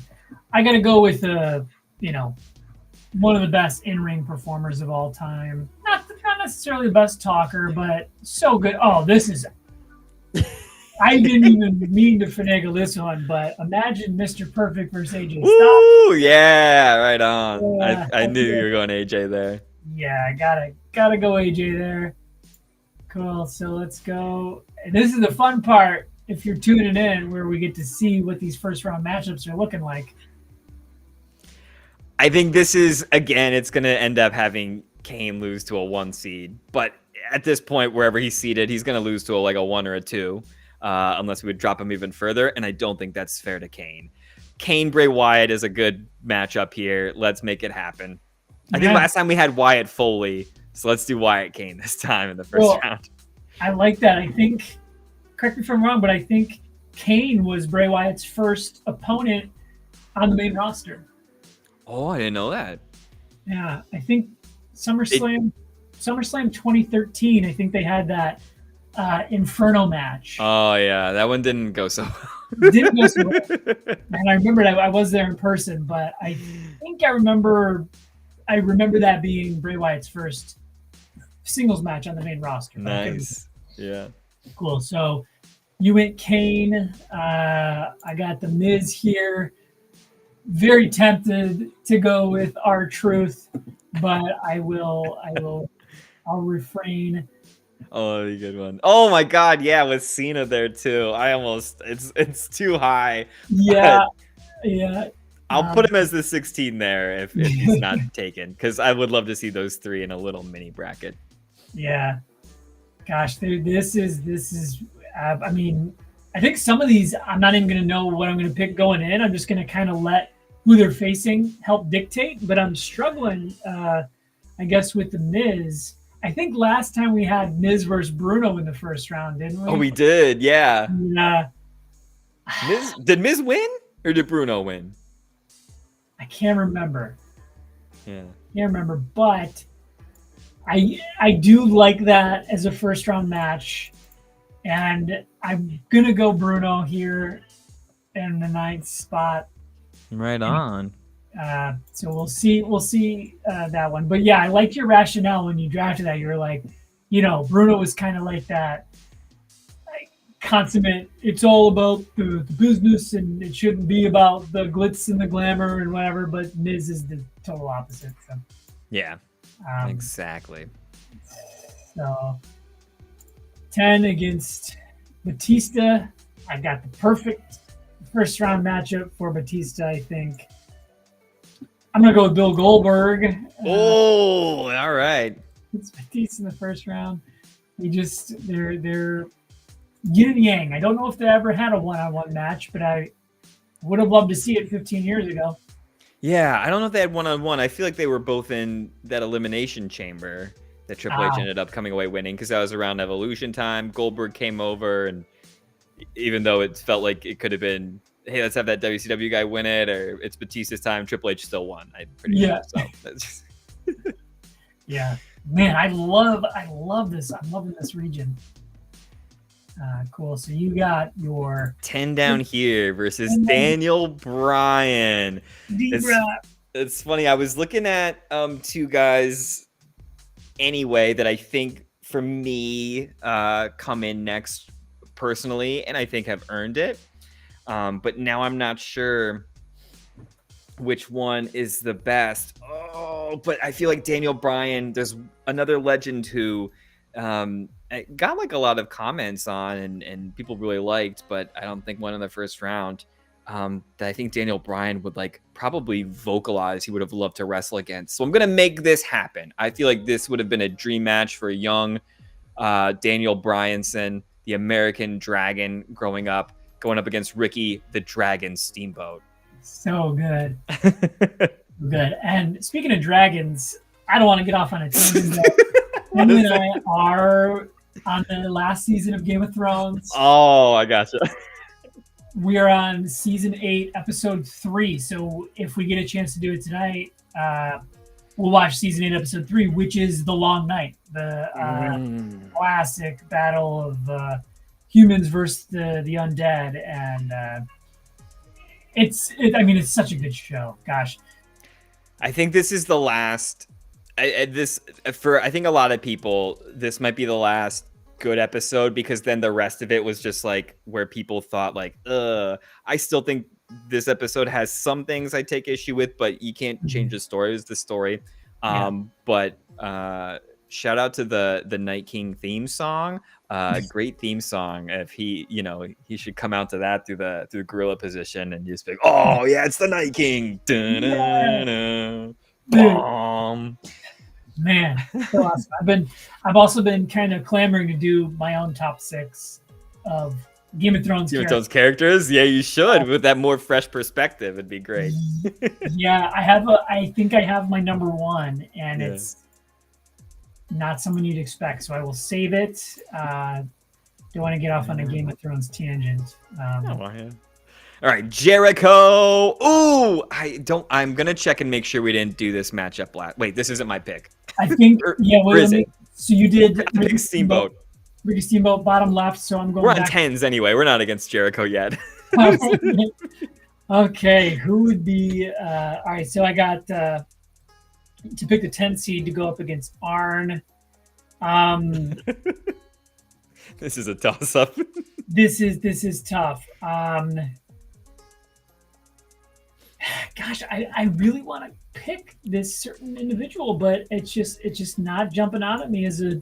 got to go with, one of the best in-ring performers of all time. Not necessarily the best talker, but so good. Oh, this is... I didn't even mean to finagle this one, but imagine Mr. Perfect versus AJ Styles. Ooh, yeah, right on. Yeah, I knew you were going AJ there. Yeah, I gotta go AJ there. Cool, so let's go. And this is the fun part, if you're tuning in, where we get to see what these first-round matchups are looking like. I think this is, again, it's going to end up having Kane lose to a 1 seed, but at this point, wherever he's seated, he's going to lose to a 1 or a 2, unless we would drop him even further. And I don't think that's fair to Kane. Kane Bray Wyatt is a good matchup here. Let's make it happen. I think last time we had Wyatt Foley, so let's do Wyatt Kane this time in the first round. I like that. I think, correct me if I'm wrong, but I think Kane was Bray Wyatt's first opponent on the main roster. Oh, I didn't know that. Yeah, I think SummerSlam 2013, I think they had that Inferno match. Oh, yeah. That one didn't go so well. Didn't go so well. And I remembered I was there in person, but I think I remember that being Bray Wyatt's first singles match on the main roster. Nice. Yeah. Cool. So you went Kane. I got the Miz here. Very tempted to go with R-Truth, but I'll refrain. Oh, that'd be a good one. Oh my God, yeah, with Cena there too. It's too high. Yeah, yeah. I'll put him as the 16 there if he's not taken, because I would love to see those three in a little mini bracket. Yeah. Gosh, this is. I mean, I think some of these I'm not even going to know what I'm going to pick going in. I'm just going to kind of let who they're facing help dictate. But I'm struggling, I guess, with the Miz. I think last time we had Miz versus Bruno in the first round, didn't we? Oh, we did, yeah. Yeah. Did Miz win or did Bruno win? I can't remember. Yeah. Can't remember, but I do like that as a first round match, and I'm gonna go Bruno here in the 9th spot. Right on. So we'll see that one. But yeah, I liked your rationale when you drafted that. You were like, Bruno was kind of like that, like, consummate. It's all about the business, and it shouldn't be about the glitz and the glamour and whatever. But Miz is the total opposite. So. Yeah, exactly. So 10 against Batista. I got the perfect first round matchup for Batista, I think. I'm going to go with Bill Goldberg. All right. It's Batista in the first round. They're yin and yang. I don't know if they ever had a one-on-one match, but I would have loved to see it 15 years ago. Yeah, I don't know if they had one-on-one. I feel like they were both in that elimination chamber that Triple H ended up coming away winning, because that was around Evolution time. Goldberg came over, and even though it felt like it could have been, hey, let's have that WCW guy win it, or it's Batista's time, Triple H still won. I'm pretty sure. So that's yeah, man, I love this. I'm loving this region. Cool. So you got your 10 down here versus Daniel Bryan. It's funny. I was looking at two guys anyway that I think for me come in next personally, and I think have earned it. But now I'm not sure which one is the best. Oh, but I feel like Daniel Bryan, there's another legend who got like a lot of comments on and people really liked, but I don't think won in the first round. That I think Daniel Bryan would like probably vocalize he would have loved to wrestle against. So I'm going to make this happen. I feel like this would have been a dream match for a young Daniel Bryanson, the American Dragon growing up, going up against Ricky the Dragon Steamboat. So good. Good. And speaking of dragons, I don't want to get off on a tangent. Emily and I are on the last season of Game of Thrones. Oh, I gotcha. We are on season 8, episode 3. So if we get a chance to do it tonight, we'll watch season 8, episode 3, which is The Long Night, the classic battle of humans versus the undead. And it's such a good show. Gosh. I think this is the last. I think a lot of people, this might be the last good episode, because then the rest of it was just like where people thought like, I still think this episode has some things I take issue with, but you can't change the story. It's the story. But shout out to the Night King theme song. Great theme song. If he should come out to that through the gorilla position and just be like, oh yeah, it's the Night King. Man, so awesome. I've also been kind of clamoring to do my own top 6 of Game of Thrones characters. Yeah, you should with that more fresh perspective. It'd be great. Yeah, I think I have my number 1, and it's not someone you'd expect. So I will save it. Don't want to get off on a Game of Thrones tangent. All right, Jericho. Ooh, I'm gonna check and make sure we didn't do this matchup last. Wait, this isn't my pick. I think. So you did. Ricky Steamboat. Ricky Steamboat, bottom left. So I'm going. We're on 10s anyway. We're not against Jericho yet. Okay, who would be? All right, so I got to pick the 10 seed to go up against Arn. This is a toss-up. This is tough. Gosh, I really want to pick this certain individual, but it's just not jumping out at me as a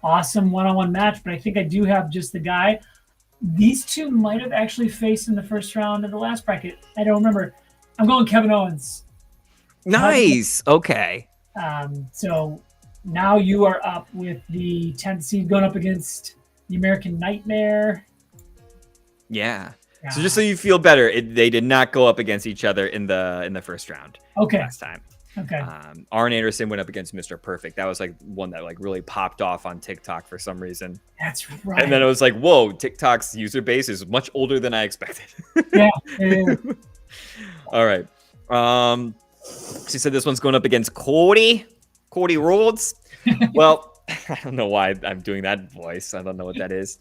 awesome one-on-one match. But I think I do have just the guy. These two might have actually faced in the first round of the last bracket. I don't remember. I'm going Kevin Owens. Nice. Okay. So now you are up with the 10th seed going up against the American Nightmare. Yeah. So just so you feel better, they did not go up against each other in the first round. Okay. Last time. Okay. Arn Anderson went up against Mr. Perfect. That was like one that like really popped off on TikTok for some reason. That's right. And then it was like, whoa, TikTok's user base is much older than I expected. Yeah. All right. She said this one's going up against Cody Rhodes. Well, I don't know why I'm doing that voice. I don't know what that is.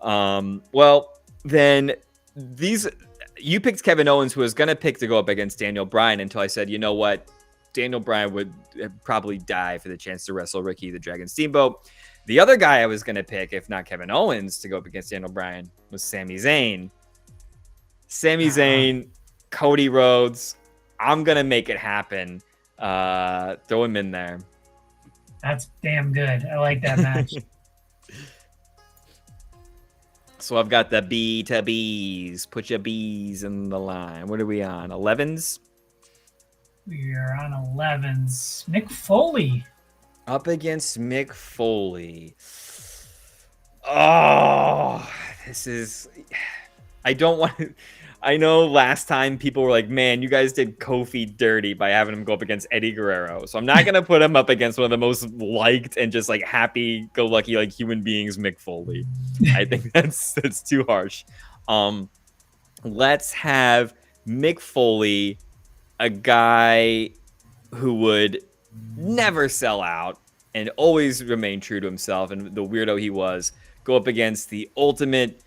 Well, then you picked Kevin Owens, who was going to pick to go up against Daniel Bryan, until I said, you know what? Daniel Bryan would probably die for the chance to wrestle Ricky the Dragon Steamboat. The other guy I was going to pick, if not Kevin Owens, to go up against Daniel Bryan was Sami Zayn. Sami Zayn, Cody Rhodes. I'm going to make it happen. Throw him in there. That's damn good. I like that match. So I've got the B to B's. Put your B's in the line. What are we on? 11s? We are on 11s. Mick Foley. Up against Mick Foley. Oh, this is... I don't want to... I know last time people were like, man, you guys did Kofi dirty by having him go up against Eddie Guerrero. So I'm not going to put him up against one of the most liked and just like happy-go-lucky like human beings, Mick Foley. I think that's too harsh. Let's have Mick Foley, a guy who would never sell out and always remain true to himself and the weirdo he was, go up against the ultimate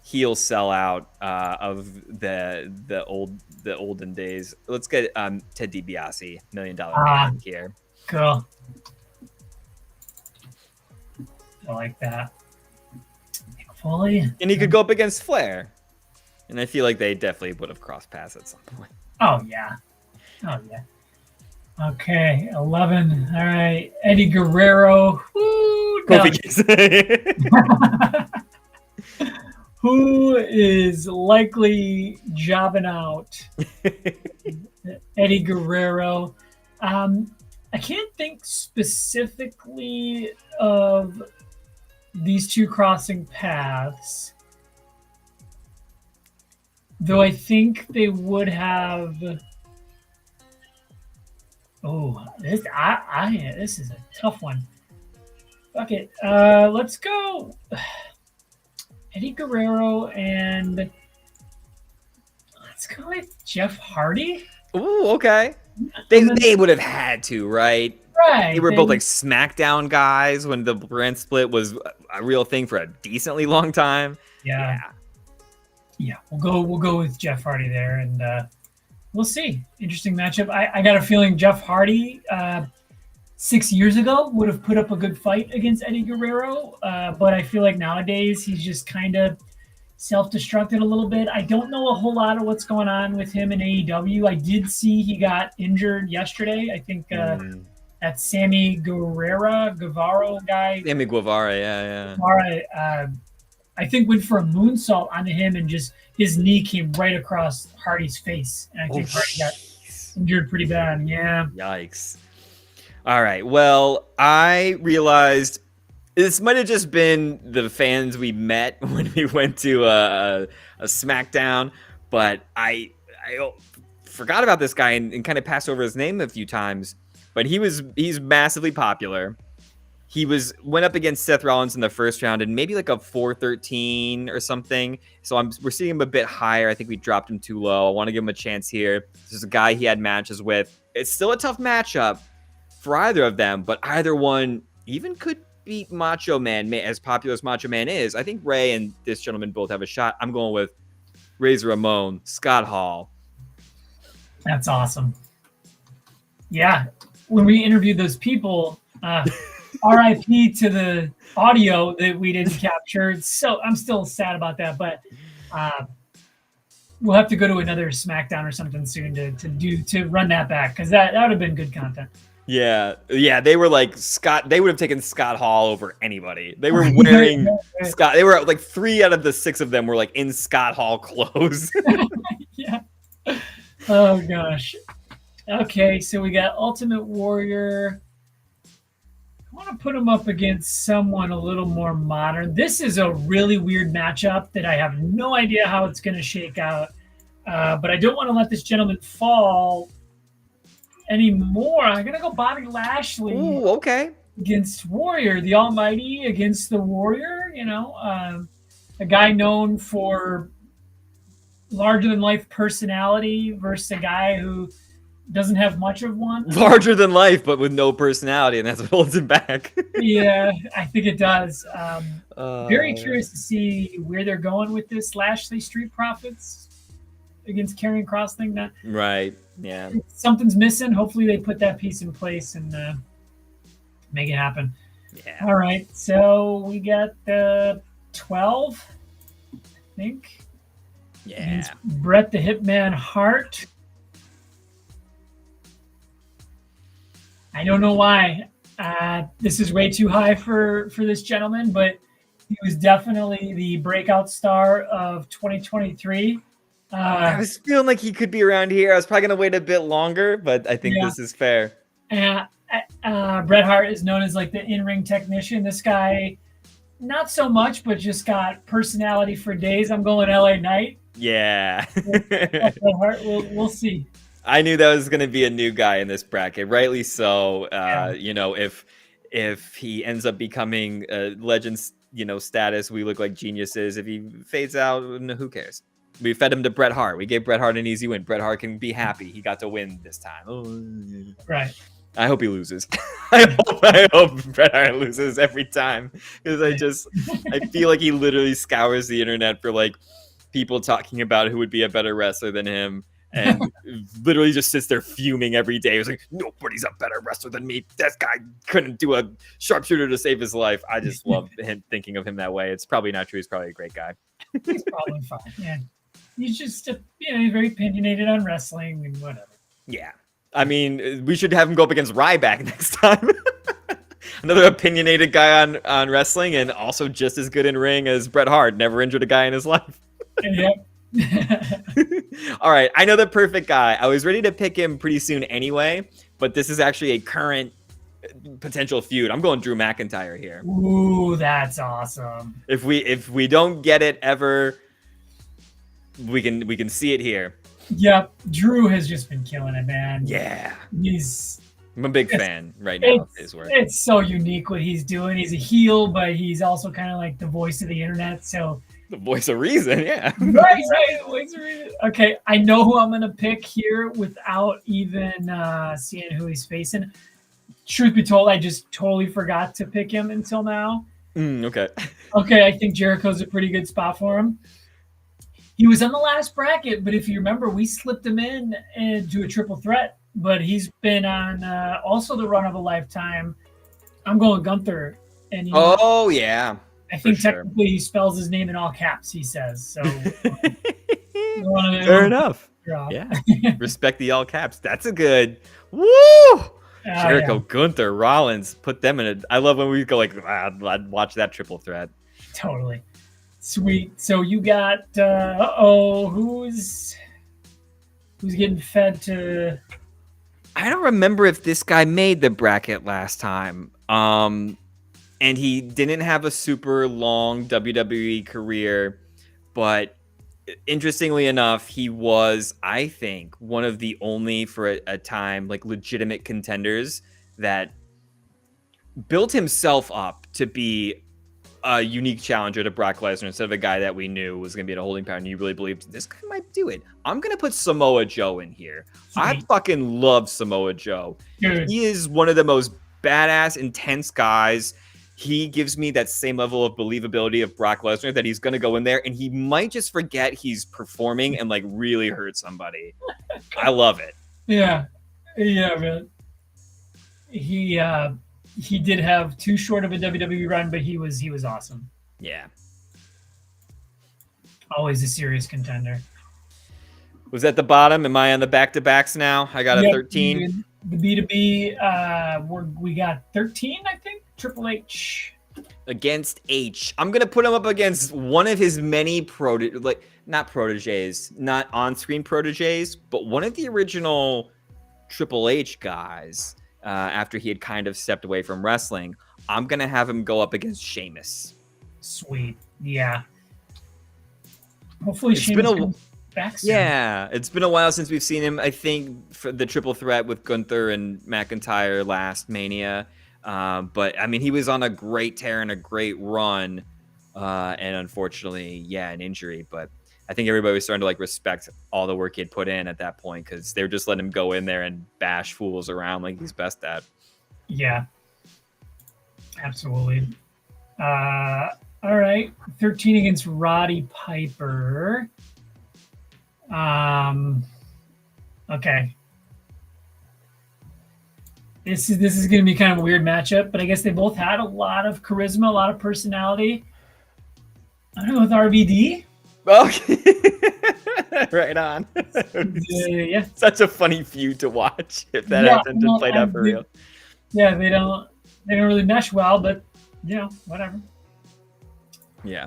heel sellout of the olden days. Let's get Ted DiBiase, $1 Million Man here. Cool. I like that. Mick Foley. And he could go up against Flair. And I feel like they definitely would have crossed paths at some point. Oh, yeah. Okay, 11. All right. Eddie Guerrero. Woo, who is likely jobbing out? Eddie Guerrero. I can't think specifically of these two crossing paths, though I think they would have. Oh, this is a tough one. Fuck it. Let's go Eddie Guerrero and let's go with Jeff Hardy. Ooh, okay. They would have had to, right? Right. They were both like SmackDown guys when the brand split was a real thing for a decently long time. Yeah. We'll go with Jeff Hardy there, and we'll see. Interesting matchup. I got a feeling Jeff Hardy 6 years ago would have put up a good fight against Eddie Guerrero, but I feel like nowadays he's just kind of self-destructed a little bit. I don't know a whole lot of what's going on with him in AEW. I did see he got injured yesterday. I think that Sammy Guevara guy. Sammy Guevara, yeah. Guevara, I think went for a moonsault onto him and just his knee came right across Hardy's face. And I think Hardy got injured pretty bad. Yeah. Yikes. All right. Well, I realized this might have just been the fans we met when we went to a SmackDown, but I forgot about this guy and kind of passed over his name a few times. But he's massively popular. He went up against Seth Rollins in the first round and maybe like a 413 or something. So we're seeing him a bit higher. I think we dropped him too low. I want to give him a chance here. This is a guy he had matches with. It's still a tough matchup for either of them, but either one even could beat Macho Man, as popular as Macho Man is. I think Ray and this gentleman both have a shot. I'm going with Razor Ramon, Scott Hall. That's awesome. Yeah, when we interviewed those people, RIP to the audio that we didn't capture. So I'm still sad about that, but we'll have to go to another SmackDown or something soon to run that back, because that would have been good content. Yeah, they were like Scott. They would have taken Scott Hall over anybody. They were wearing Scott. They were like 3 out of the 6 of them were like in Scott Hall clothes. Yeah. Oh gosh. Okay, so we got Ultimate Warrior. I want to put him up against someone a little more modern. This is a really weird matchup that I have no idea how it's going to shake out. But I don't want to let this gentleman fall anymore. I'm going to go Bobby Lashley. Ooh, okay. Against Warrior, the Almighty against the Warrior. You know, a guy known for larger-than-life personality versus a guy who doesn't have much of one. Larger than life, but with no personality, and that's what holds him back. Yeah, I think it does. Very curious to see where they're going with this Lashley Street Profits against Karrion Kross thing. That right, yeah. Something's missing. Hopefully they put that piece in place and make it happen. Yeah. All right, so we got 12, I think. Yeah. Bret the Hitman Hart. I don't know why. This is way too high for this gentleman, but he was definitely the breakout star of 2023. I was feeling like he could be around here. I was probably going to wait a bit longer, but I think this is fair. Bret Hart is known as like the in-ring technician. This guy, not so much, but just got personality for days. I'm going LA Knight. Yeah. Bret Hart, we'll see. I knew that was going to be a new guy in this bracket, rightly so. You know, if he ends up becoming legend, status, we look like geniuses. If he fades out, who cares? We fed him to Bret Hart. We gave Bret Hart an easy win. Bret Hart can be happy. He got to win this time. Oh. Right. I hope he loses. I hope Bret Hart loses every time, because I feel like he literally scours the internet for like people talking about who would be a better wrestler than him. And literally just sits there fuming every day. He was like, nobody's a better wrestler than me. This guy couldn't do a sharpshooter to save his life. I just love him thinking of him that way. It's probably not true. He's probably a great guy. He's probably fine. Yeah. He's just, he's very opinionated on wrestling and whatever. Yeah. I mean, we should have him go up against Ryback next time. Another opinionated guy on wrestling and also just as good in ring as Bret Hart. Never injured a guy in his life. Yep. All right, I know the perfect guy. I was ready to pick him pretty soon anyway, but this is actually a current potential feud. I'm going Drew McIntyre here. Ooh, that's awesome. If we don't get it ever, we can see it here. Yep, Drew has just been killing it, man. Yeah, I'm a big fan right now of his work. It's so unique what he's doing. He's a heel, but he's also kind of like the voice of the internet. So the voice of reason, yeah. Right. Voice of reason. Okay, I know who I'm going to pick here without even seeing who he's facing. Truth be told, I just totally forgot to pick him until now. Okay. Okay, I think Jericho's a pretty good spot for him. He was on the last bracket, but if you remember, we slipped him in into a triple threat. But he's been on also the run of a lifetime. I'm going Gunther. And yeah. I think technically he spells his name in all caps, he says. So fair enough. Yeah. Respect the all caps. That's a good woo! Jericho, Gunther, Rollins, put them in I love when we go like, I'd watch that triple threat. Totally. Sweet. So you got who's getting fed to I don't remember if this guy made the bracket last time. And he didn't have a super long WWE career, but interestingly enough, he was, I think, one of the only for a time like legitimate contenders that built himself up to be a unique challenger to Brock Lesnar instead of a guy that we knew was going to be in a holding pattern. And you really believed this guy might do it. I'm going to put Samoa Joe in here. Sweet. I fucking love Samoa Joe. Dude. He is one of the most badass, intense guys. He gives me that same level of believability of Brock Lesnar that he's going to go in there and he might just forget he's performing and like really hurt somebody. I love it. Yeah. Yeah, man. He did have too short of a WWE run, but he was awesome. Yeah. Always a serious contender. Was at the bottom? Am I on the back-to-backs now? I got a 13. The B2B, we got 13, I think. Triple H. Against H. I'm going to put him up against one of his many not proteges, not on-screen proteges, but one of the original Triple H guys after he had kind of stepped away from wrestling. I'm going to have him go up against Sheamus. Sweet. Yeah. Hopefully Sheamus comes back soon. Yeah, it's been a while since we've seen him. I think for the triple threat with Gunther and McIntyre last Mania. But I mean, he was on a great tear and a great run. And unfortunately, an injury. But I think everybody was starting to like respect all the work he had put in at that point because they were just letting him go in there and bash fools around like he's best at. Yeah, absolutely. All right, 13 against Roddy Piper. Okay. This is going to be kind of a weird matchup, but I guess they both had a lot of charisma, a lot of personality. I don't know with RVD. Okay. Right on. Yeah. Such a funny feud to watch if that hadn't played out for real. Yeah, they don't really mesh well, but whatever. Yeah.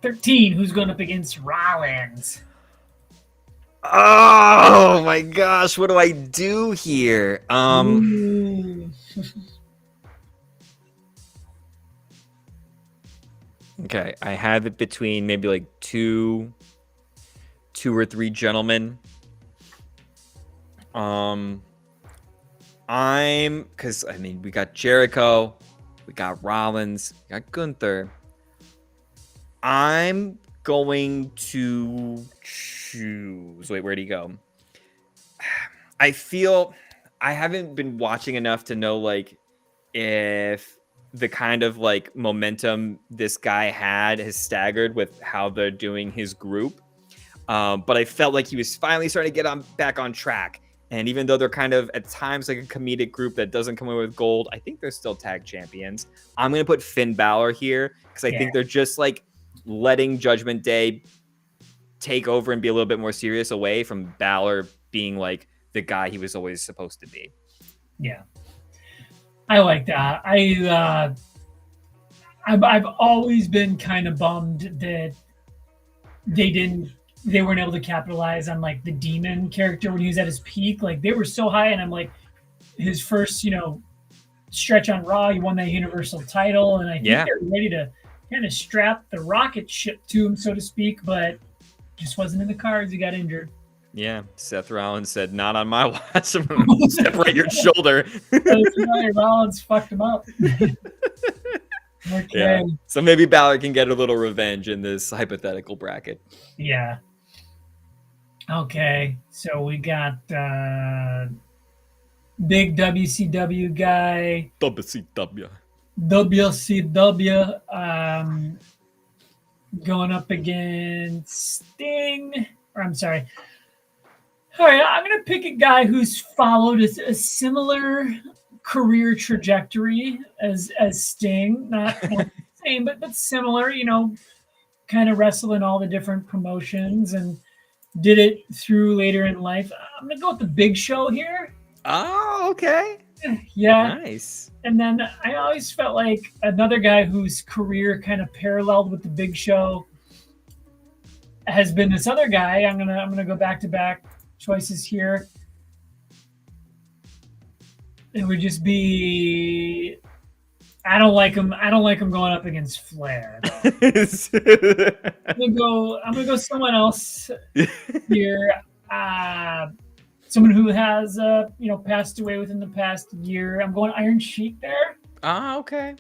13, who's going up against Rollins? Oh my gosh, what do I do here? Okay, I have it between maybe like two or three gentlemen. Because I mean, we got Jericho, we got Rollins, we got Gunther. I'm going to choose. Wait, where'd he go? I feel I haven't been watching enough to know like if the kind of like momentum this guy had has staggered with how they're doing his group. But I felt like he was finally starting to get back on track. And even though they're kind of at times like a comedic group that doesn't come away with gold, I think they're still tag champions. I'm going to put Finn Balor here because I think they're just like letting Judgment Day take over and be a little bit more serious away from Balor being like the guy he was always supposed to be. Yeah. I like that. I've always been kind of bummed that they weren't able to capitalize on like the Demon character when he was at his peak. Like they were so high, and I'm like his first, stretch on Raw, he won that Universal title, and I think they're ready to kind of strap the rocket ship to him, so to speak, but just wasn't in the cards. He got injured. Yeah, Seth Rollins said, "Not on my watch. I'm gonna separate your shoulder." Rollins fucked him up. Okay. Yeah. So maybe Balor can get a little revenge in this hypothetical bracket. Yeah. Okay. So we got big WCW guy. WCW. Going up against Sting. Or I'm sorry. All right, I'm going to pick a guy who's followed a similar career trajectory as Sting. Not the same, but similar, kind of wrestle in all the different promotions and did it through later in life. I'm going to go with the Big Show here. Oh, okay. Yeah. Nice. And then I always felt like another guy whose career kind of paralleled with the Big Show has been this other guy. I'm gonna go back to back choices here. It would just be. I don't like him. I don't like him going up against Flair. I'm gonna go someone else here. Someone who has passed away within the past year. I'm going Iron Sheik there. Okay.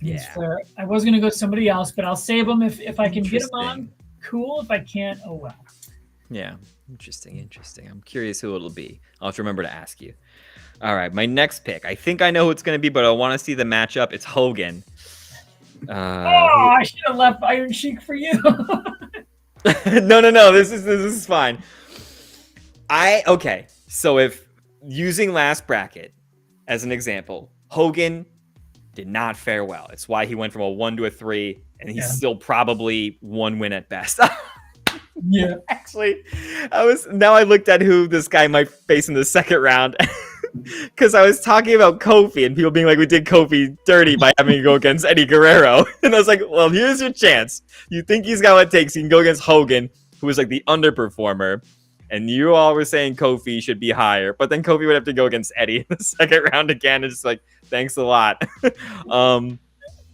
Yeah. Flair. I was gonna go somebody else, but I'll save him if I can get him on. Cool. If I can't, oh well. Yeah. Interesting. I'm curious who it'll be. I'll have to remember to ask you. All right, my next pick. I think I know who it's going to be, but I want to see the matchup. It's Hogan. I should have left Iron Sheik for you. No. This is fine. Okay. So if using last bracket as an example, Hogan did not fare well. It's why he went from a 1 to a 3, and he's still probably 1 win at best. Yeah. Actually, I looked at who this guy might face in the second round. Because I was talking about Kofi and people being like, we did Kofi dirty by having to go against Eddie Guerrero. And I was like, well, here's your chance. You think he's got what it takes. You can go against Hogan, who was like the underperformer. And you all were saying Kofi should be higher. But then Kofi would have to go against Eddie in the second round again. And just like, thanks a lot.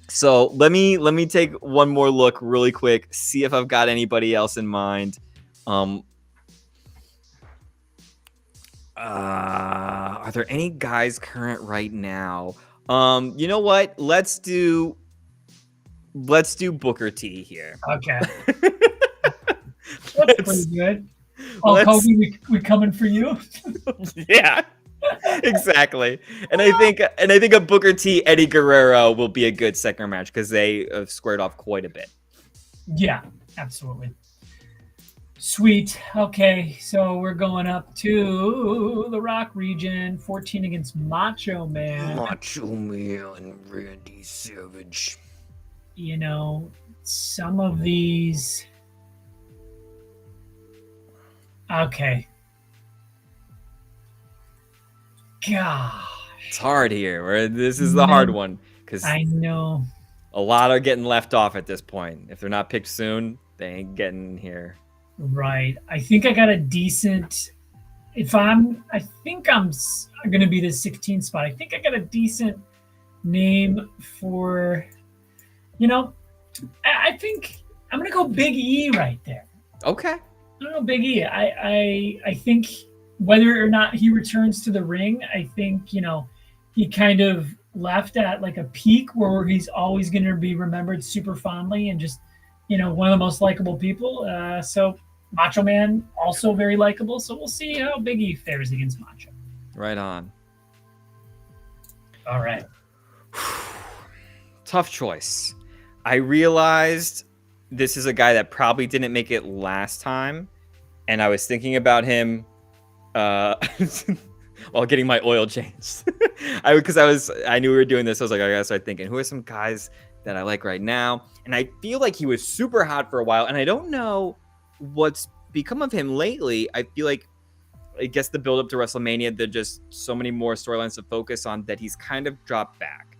So let me take one more look really quick, see if I've got anybody else in mind. Are there any guys current right now? You know what? Let's do Booker T here. Okay. That's pretty good. Oh, Kobe, we coming for you? Yeah. Exactly. And I think a Booker T Eddie Guerrero will be a good second match because they have squared off quite a bit. Yeah, absolutely. Sweet. Okay, so we're going up to the Rock region, 14 against Macho Man. Macho Man and Randy Savage. You know, some of these. Okay. Gosh. It's hard here. This is the hard one because I know a lot are getting left off at this point. If they're not picked soon, they ain't getting here. Right. I think I got a decent. I think I'm going to be the 16th spot. I think I got a decent name for. I think I'm going to go Big E right there. Okay. I don't know, Big E. I think whether or not he returns to the ring, I think, he kind of left at like a peak where he's always going to be remembered super fondly and just, one of the most likable people. So Macho Man, also very likable. So we'll see how Big E fares against Macho. Right on. All right. Tough choice. I realized this is a guy that probably didn't make it last time. And I was thinking about him while getting my oil changed. I knew we were doing this. I was like, I gotta start thinking, who are some guys that I like right now? And I feel like he was super hot for a while, and I don't know what's become of him lately. I feel like, I guess the build up to WrestleMania, there's just so many more storylines to focus on that he's kind of dropped back.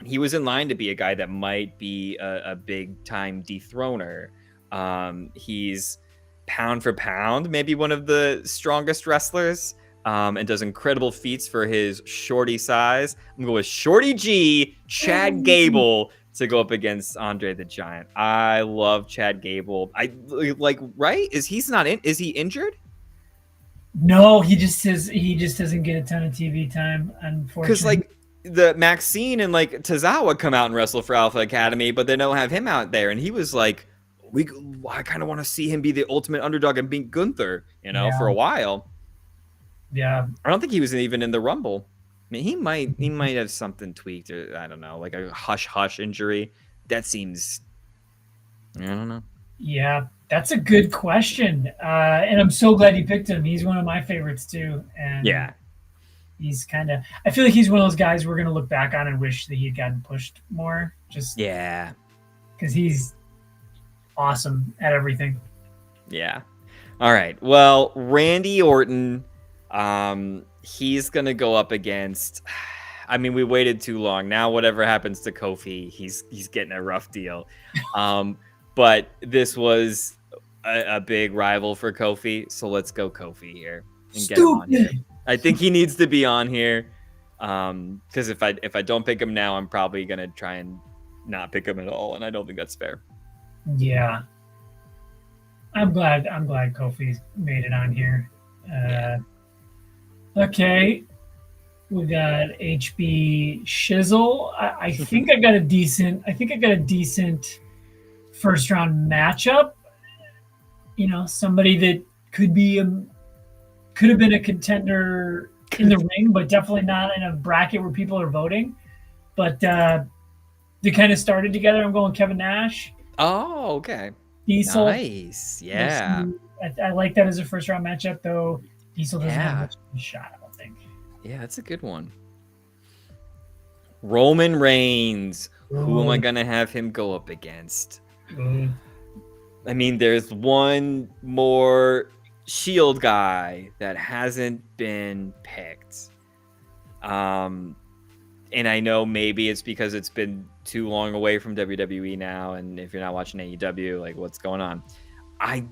He was in line to be a guy that might be a big time dethroner. He's pound for pound, maybe one of the strongest wrestlers, and does incredible feats for his shorty size. I'm going to go with Shorty G, Chad Gable, to go up against Andre the Giant. I love Chad Gable. Right? Is he injured? No, he just doesn't get a ton of TV time, unfortunately. Because the Maxine and Tozawa come out and wrestle for Alpha Academy, but they don't have him out there, and he was like, I kind of want to see him be the ultimate underdog and beat Gunther, for a while. Yeah. I don't think he was even in the Rumble. I mean, he might have something tweaked, or I don't know, like a hush injury. That seems, I don't know. Yeah, that's a good question. And I'm so glad you picked him. He's one of my favorites too. And yeah, he's I feel like he's one of those guys we're going to look back on and wish that he had gotten pushed more. Because he's awesome at everything. Yeah. All right. Well, Randy Orton, he's going to go up against, I mean, we waited too long. Now, whatever happens to Kofi, he's getting a rough deal. But this was a big rival for Kofi. So let's go Kofi here and get him on here. I think he needs to be on here. Because if I don't pick him now, I'm probably gonna try and not pick him at all, and I don't think that's fair. Yeah. I'm glad Kofi made it on here. Okay. We got HB Shizzle. I think I got a decent first round matchup. You know, somebody that could have been a contender in the ring, but definitely not in a bracket where people are voting. But they kind of started together. I'm going Kevin Nash. Oh, okay. Diesel. Nice. Yeah. I like that as a first round matchup, though. Diesel doesn't have much of a shot, I don't think. Yeah, that's a good one. Roman Reigns. Who am I going to have him go up against? I mean, there's one more Shield guy that hasn't been picked. And I know maybe it's because it's been too long away from WWE now, and if you're not watching AEW, like, what's going on? I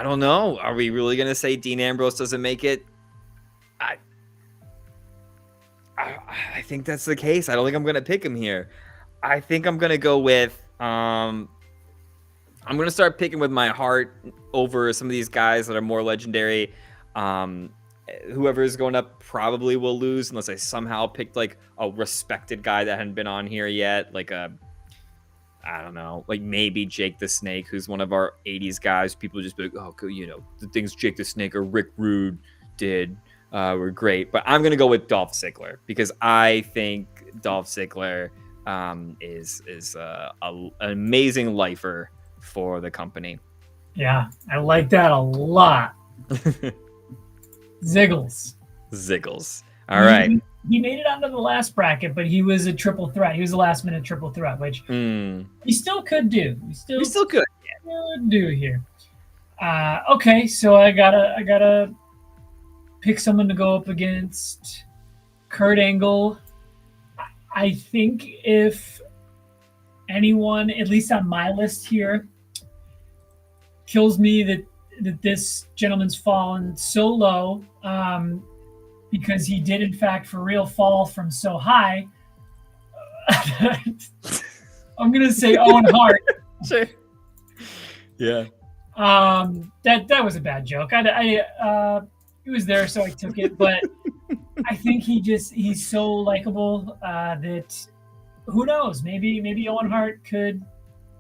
don't know. Are we really gonna say Dean Ambrose doesn't make it? I think that's the case. I don't think I'm gonna pick him here. I think I'm gonna go with I'm gonna start picking with my heart over some of these guys that are more legendary. Whoever is going up probably will lose unless I somehow picked like a respected guy that hadn't been on here yet, like I don't know, like maybe Jake the Snake, who's one of our 80s guys. People just be like, oh, you know, the things Jake the Snake or Rick Rude did were great. But I'm gonna go with Dolph Ziggler because I think Dolph Ziggler is an amazing lifer for the company. Yeah, I like that a lot. Ziggles. All right. He made it onto the last bracket, but he was a triple threat. He was a last minute triple threat, which he still could do. He still could do here. Okay, so I gotta pick someone to go up against. Kurt Angle. I think if anyone, at least on my list here, kills me that this gentleman's fallen so low, because he did in fact for real fall from so high. I'm gonna say Owen Hart. Sure. Yeah. That was a bad joke. He was there, so I took it. But I think he's so likable that who knows? Maybe Owen Hart could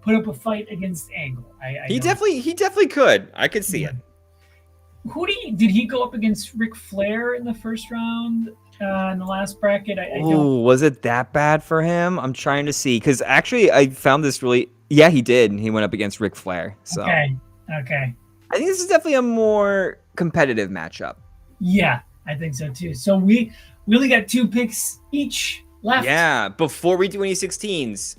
put up a fight against Angle. He definitely could. I could see it. Did he go up against Ric Flair in the first round in the last bracket? Was it that bad for him? I'm trying to see because actually I found this really. Yeah, he did. He went up against Ric Flair. So okay. I think this is definitely a more competitive matchup. Yeah, I think so too. So we only got 2 picks each left. Yeah. Before we do any 16s,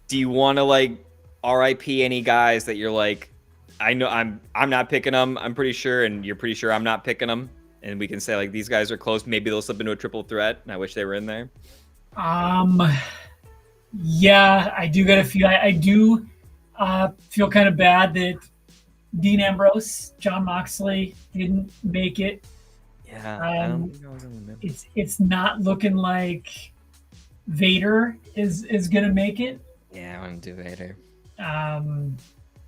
do you want to like RIP any guys that you're like, I know I'm not picking them, I'm pretty sure, and you're pretty sure I'm not picking them, and we can say like these guys are close. Maybe they'll slip into a triple threat, and I wish they were in there. Yeah, I do got a few. I do feel kind of bad that Dean Ambrose, Jon Moxley didn't make it. Yeah, I don't think I was in the middle. It's not looking like Vader is gonna make it. Yeah, I want to do Vader.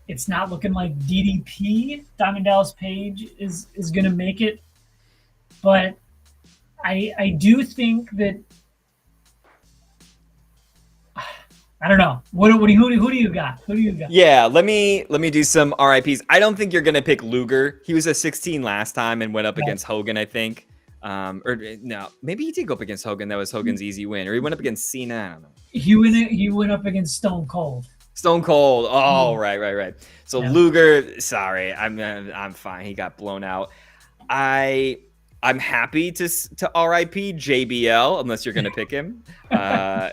It's not looking like DDP, Diamond Dallas Page, is gonna make it. But I do think that I don't know. Who do you got? Who do you got? Yeah, let me do some RIPs. I don't think you're gonna pick Luger. He was a 16 last time and went up against Hogan, I think. Or no, maybe he did go up against Hogan. That was Hogan's easy win. Or he went up against Cena. I don't know. He went up against Stone Cold. Oh, right. So yeah. Luger, sorry, I'm fine. He got blown out. I'm happy to RIP JBL unless you're gonna pick him. I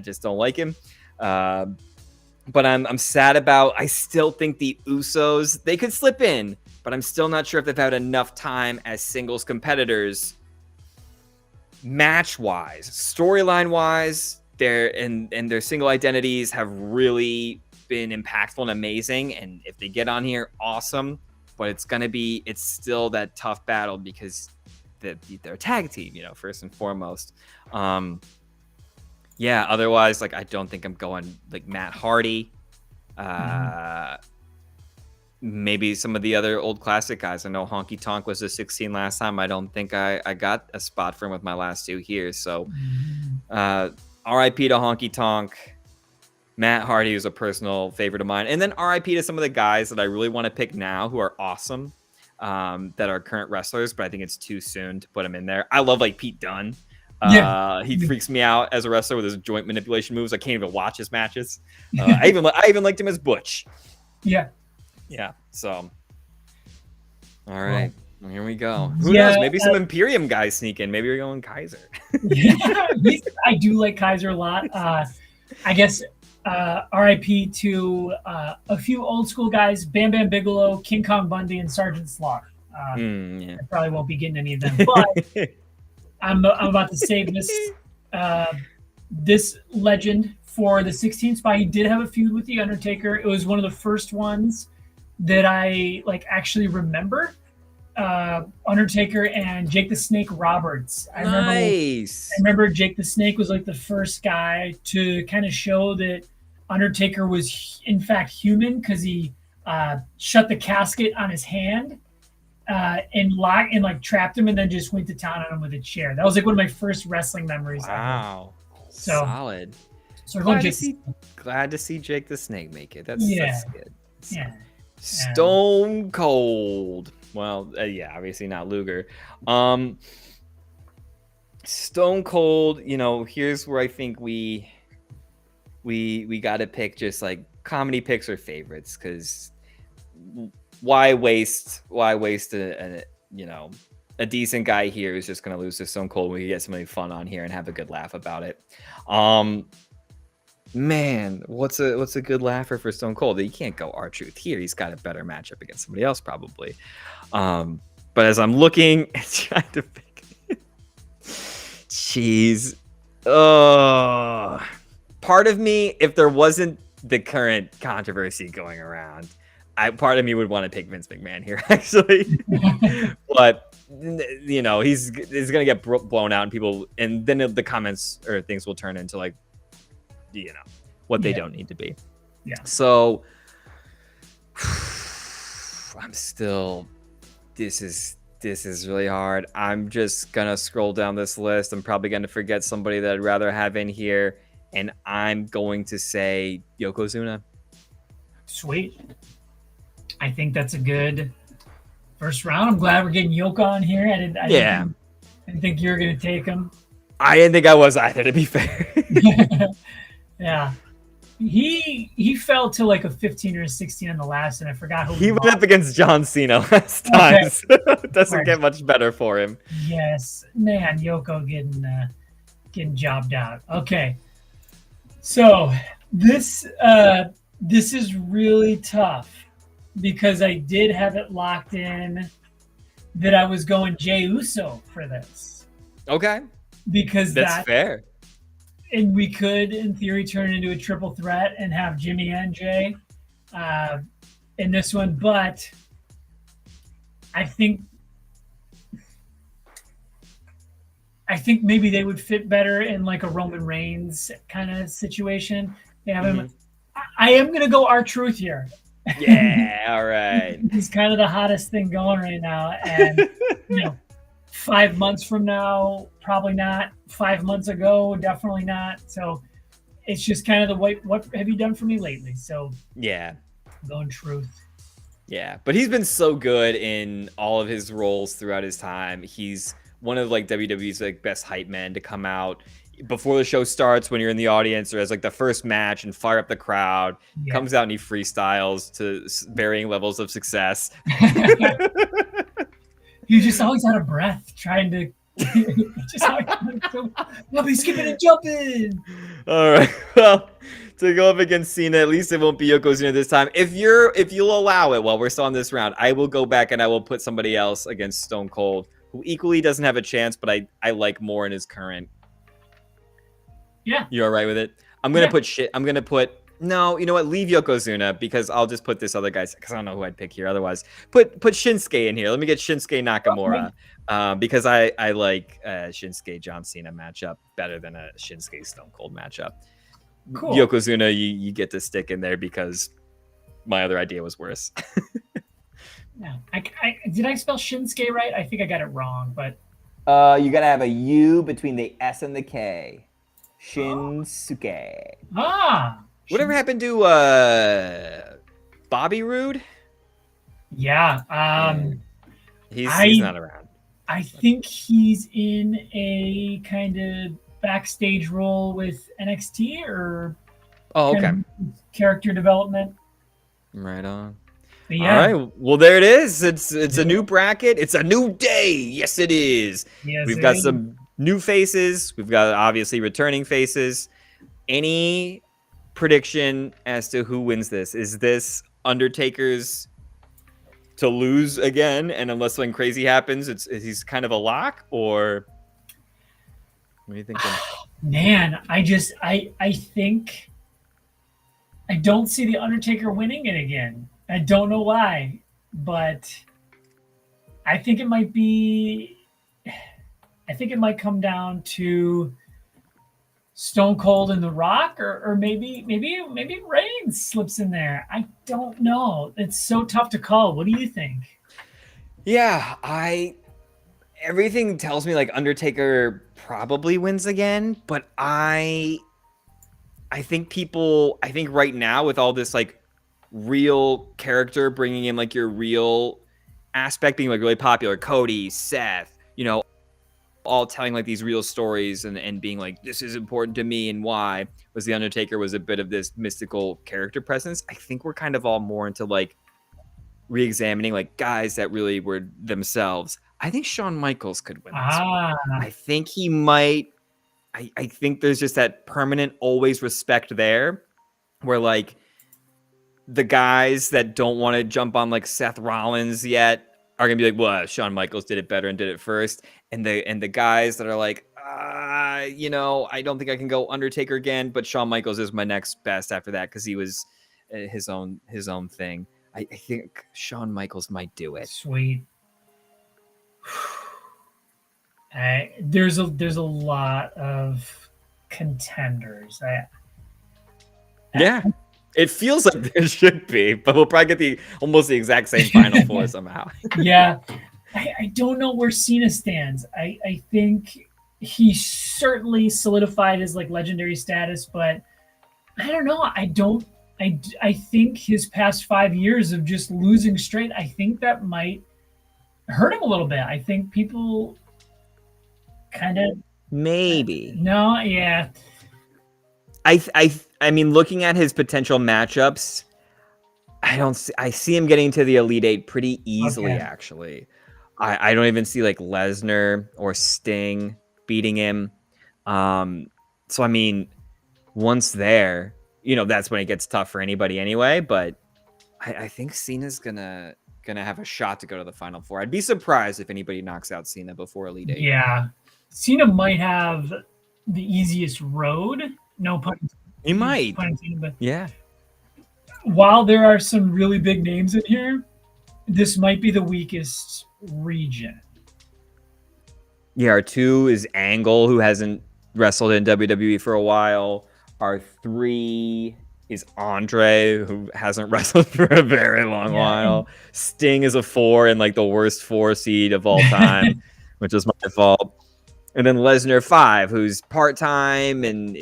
just don't like him. But I'm sad about. I still think the Usos, they could slip in, but I'm still not sure if they've had enough time as singles competitors. Match wise, storyline wise, their single identities have really been impactful and amazing. And if they get on here, awesome. but it's still that tough battle because they're a tag team, first and foremost. Yeah, otherwise, like, I don't think I'm going like Matt Hardy. Maybe some of the other old classic guys. I know Honky Tonk was a 16 last time. I don't think I got a spot for him with my last 2 here. So RIP to Honky Tonk. Matt Hardy is a personal favorite of mine. And then RIP to some of the guys that I really want to pick now who are awesome, that are current wrestlers, but I think it's too soon to put them in there. I love like Pete Dunne. He freaks me out as a wrestler with his joint manipulation moves. I can't even watch his matches. I even liked him as Butch. Yeah. So, all right. Well, here we go. Who knows? Maybe some Imperium guys sneak in. Maybe we're going Kaiser. I do like Kaiser a lot. I guess RIP to a few old school guys: Bam Bam Bigelow, King Kong Bundy, and Sergeant Slaughter. I probably won't be getting any of them, but I'm about to save this legend for the 16th spot. He did have a feud with The Undertaker. It was one of the first ones that I actually remember. Undertaker and Jake the Snake Roberts. I remember Jake the Snake was like the first guy to kind of show that Undertaker was in fact human, because he shut the casket on his hand and trapped him and then just went to town on him with a chair. That was like one of my first wrestling memories. Wow. So solid. So glad to see Jake the Snake make it. That's good. Yeah. Stone Cold. Well, obviously not Luger. Stone Cold, here's where I think we got to pick just like comedy picks or favorites, because why waste a decent guy here who's just going to lose to Stone Cold when we get somebody fun on here and have a good laugh about it. Man, what's a good laugher for Stone Cold? You can't go R-Truth here. He's got a better matchup against somebody else probably. But as I'm looking and trying to pick, jeez, part of me, if there wasn't the current controversy going around, part of me would want to pick Vince McMahon here actually. But he's gonna get blown out, and then the comments or things will turn into like, what they don't need to be. Yeah. So I'm still, this is really hard. I'm just gonna scroll down this list. I'm probably gonna forget somebody that I'd rather have in here, and I'm going to say Yokozuna. Sweet. I think that's a good first round. I'm glad we're getting Yoko on here. I didn't think you were gonna take him. I didn't think I was either, to be fair. Yeah. He fell to like a 15 or a 16 on the last, and I forgot who he went up against John Cena last time. So it doesn't get much better for him. Yes, man, Yoko getting jobbed out. Okay, so this is really tough, because I did have it locked in that I was going Jey Uso for this. Okay, because that's fair. And we could, in theory, turn it into a triple threat and have Jimmy and Jay in this one. But I think maybe they would fit better in like a Roman Reigns kind of situation. They have him. I am going to go R-Truth here. Yeah, all right. He's kind of the hottest thing going right now. And, 5 months from now, probably not. 5 months ago, definitely not. So it's just kind of the what have you done for me lately? So yeah, going Truth. Yeah, but he's been so good in all of his roles throughout his time. He's one of like WWE's like best hype men to come out before the show starts, when you're in the audience, or as like the first match, and fire up the crowd. Yeah. Comes out and he freestyles to varying levels of success. You're just always out of breath trying to just I'll be skipping and jumping. All right. Well, to go up against Cena, at least it won't be Yokozuna this time. If you'll allow it while we're still on this round, I will go back and I will put somebody else against Stone Cold, who equally doesn't have a chance, but I like more in his current. Yeah. You all right with it? I'm gonna put No, you know what? Leave Yokozuna because I'll just put this other guy because I don't know who I'd pick here. Otherwise, put Shinsuke in here. Let me get Shinsuke Nakamura because I like Shinsuke John Cena matchup better than a Shinsuke Stone Cold matchup. Cool. Yokozuna, you get to stick in there because my other idea was worse. Yeah, did I spell Shinsuke right? I think I got it wrong, but You gotta have a U between the S and the K. Shinsuke. Whatever happened to Bobby Roode? Yeah. He's not around. I think he's in a kind of backstage role with NXT or okay. Character development. Right on. Yeah. All right. Well, there it is. It's a new bracket. It's a new day. Yes, it is. Yes, We've got some new faces. We've got obviously returning faces. Any prediction as to who wins this? Is this Undertaker's to lose again, and unless something crazy happens, he's kind of a lock, or what are you thinking? Man, I think I don't see the Undertaker winning it again. I don't know why, but I think it might come down to Stone Cold and The Rock, or maybe Reigns slips in there. I don't know. It's so tough to call. What do you think? Yeah, everything tells me like Undertaker probably wins again, but I think right now with all this like real character bringing in like your real aspect being like really popular, Cody, Seth, all telling like these real stories and being like, this is important to me and why was the Undertaker was a bit of this mystical character presence. I think we're kind of all more into like re-examining like guys that really were themselves. I think Shawn Michaels could win this one. I think he might. I think there's just that permanent always respect there where like the guys that don't want to jump on like Seth Rollins yet are gonna be like, well, Shawn Michaels did it better and did it first. And the guys that are like, I don't think I can go Undertaker again, but Shawn Michaels is my next best after that because he was his own thing. I think Shawn Michaels might do it. Sweet. There's a lot of contenders. Yeah, it feels like there should be, but we'll probably get almost the exact same final four somehow. Yeah, I don't know where Cena stands. I think he certainly solidified his like legendary status, but I don't know. I think his past 5 years of just losing straight, I think that might hurt him a little bit. I think people kind of maybe. No, yeah. I mean, looking at his potential matchups, I see him getting to the Elite Eight pretty easily, actually. I don't even see like Lesnar or Sting beating him. So I mean, once there, that's when it gets tough for anybody anyway. But I think Cena's gonna have a shot to go to the Final Four. I'd be surprised if anybody knocks out Cena before Elite Eight. Yeah, Cena might have the easiest road. No pun. He might. But yeah. While there are some really big names in here, this might be the weakest region. Yeah, our 2 is Angle, who hasn't wrestled in WWE for a while. Our 3 is Andre, who hasn't wrestled for a very long while. Sting is a 4 and like the worst 4 seed of all time, which is my fault. And then Lesnar 5, who's part-time and,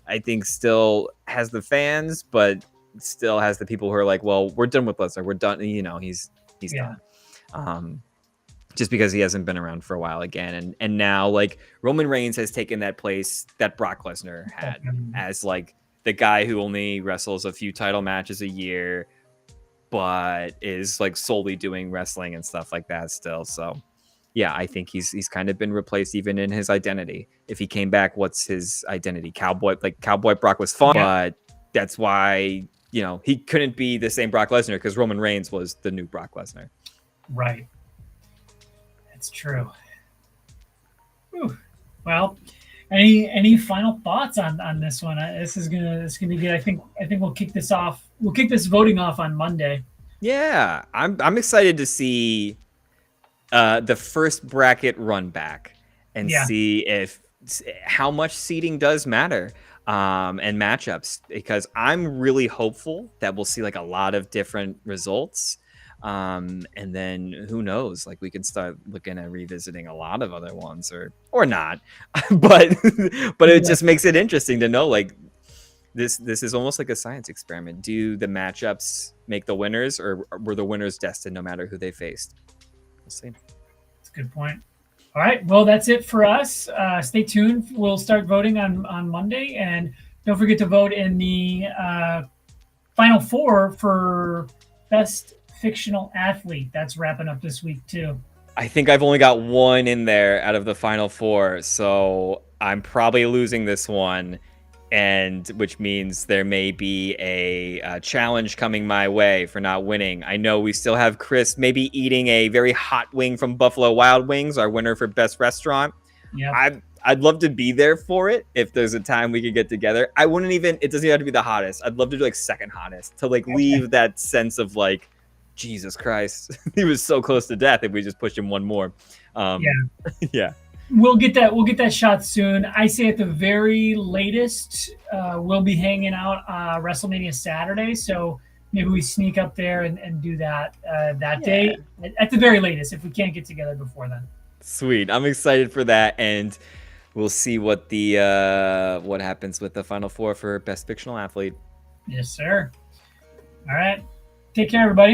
I think still has the fans, but still has the people who are like, well, we're done with Lesnar. We're done. He's done. Just because he hasn't been around for a while again. And now like Roman Reigns has taken that place that Brock Lesnar had as like the guy who only wrestles a few title matches a year, but is like solely doing wrestling and stuff like that still. So yeah, I think he's kind of been replaced even in his identity. If he came back, what's his identity? Cowboy Brock was fun, but that's why, he couldn't be the same Brock Lesnar because Roman Reigns was the new Brock Lesnar. Right. That's true. Whew. Well, Any final thoughts on this one? This is gonna be good. I think we'll kick this off. We'll kick this voting off on Monday. Yeah, I'm excited to see the first bracket run back and see if how much seeding does matter and matchups, because I'm really hopeful that we'll see like a lot of different results. And then who knows, like we can start looking at revisiting a lot of other ones or not. but it just makes it interesting to know, like, this is almost like a science experiment. Do the matchups make the winners, or were the winners destined no matter who they faced? We'll see. That's a good point. All right, well, that's it for us. Stay tuned. We'll start voting on Monday, and don't forget to vote in the Final Four for Best Fictional Athlete. That's wrapping up this week too. I think I've only got one in there out of the Final Four, so I'm probably losing this one, and which means there may be a challenge coming my way for not winning. I know we still have Chris maybe eating a very hot wing from Buffalo Wild Wings, our winner for Best Restaurant. Yeah, I'd love to be there for it if there's a time we could get together. I wouldn't even, it doesn't have to be the hottest. I'd love to do like second hottest to like leave that sense of like, Jesus Christ, he was so close to death if we just pushed him one more. Yeah. We'll get that shot soon. I say at the very latest, we'll be hanging out WrestleMania Saturday, so maybe we sneak up there and do that day at the very latest if we can't get together before then. Sweet. I'm excited for that, and we'll see what the what happens with the Final Four for Best Fictional Athlete. Yes, sir. All right. Take care, everybody.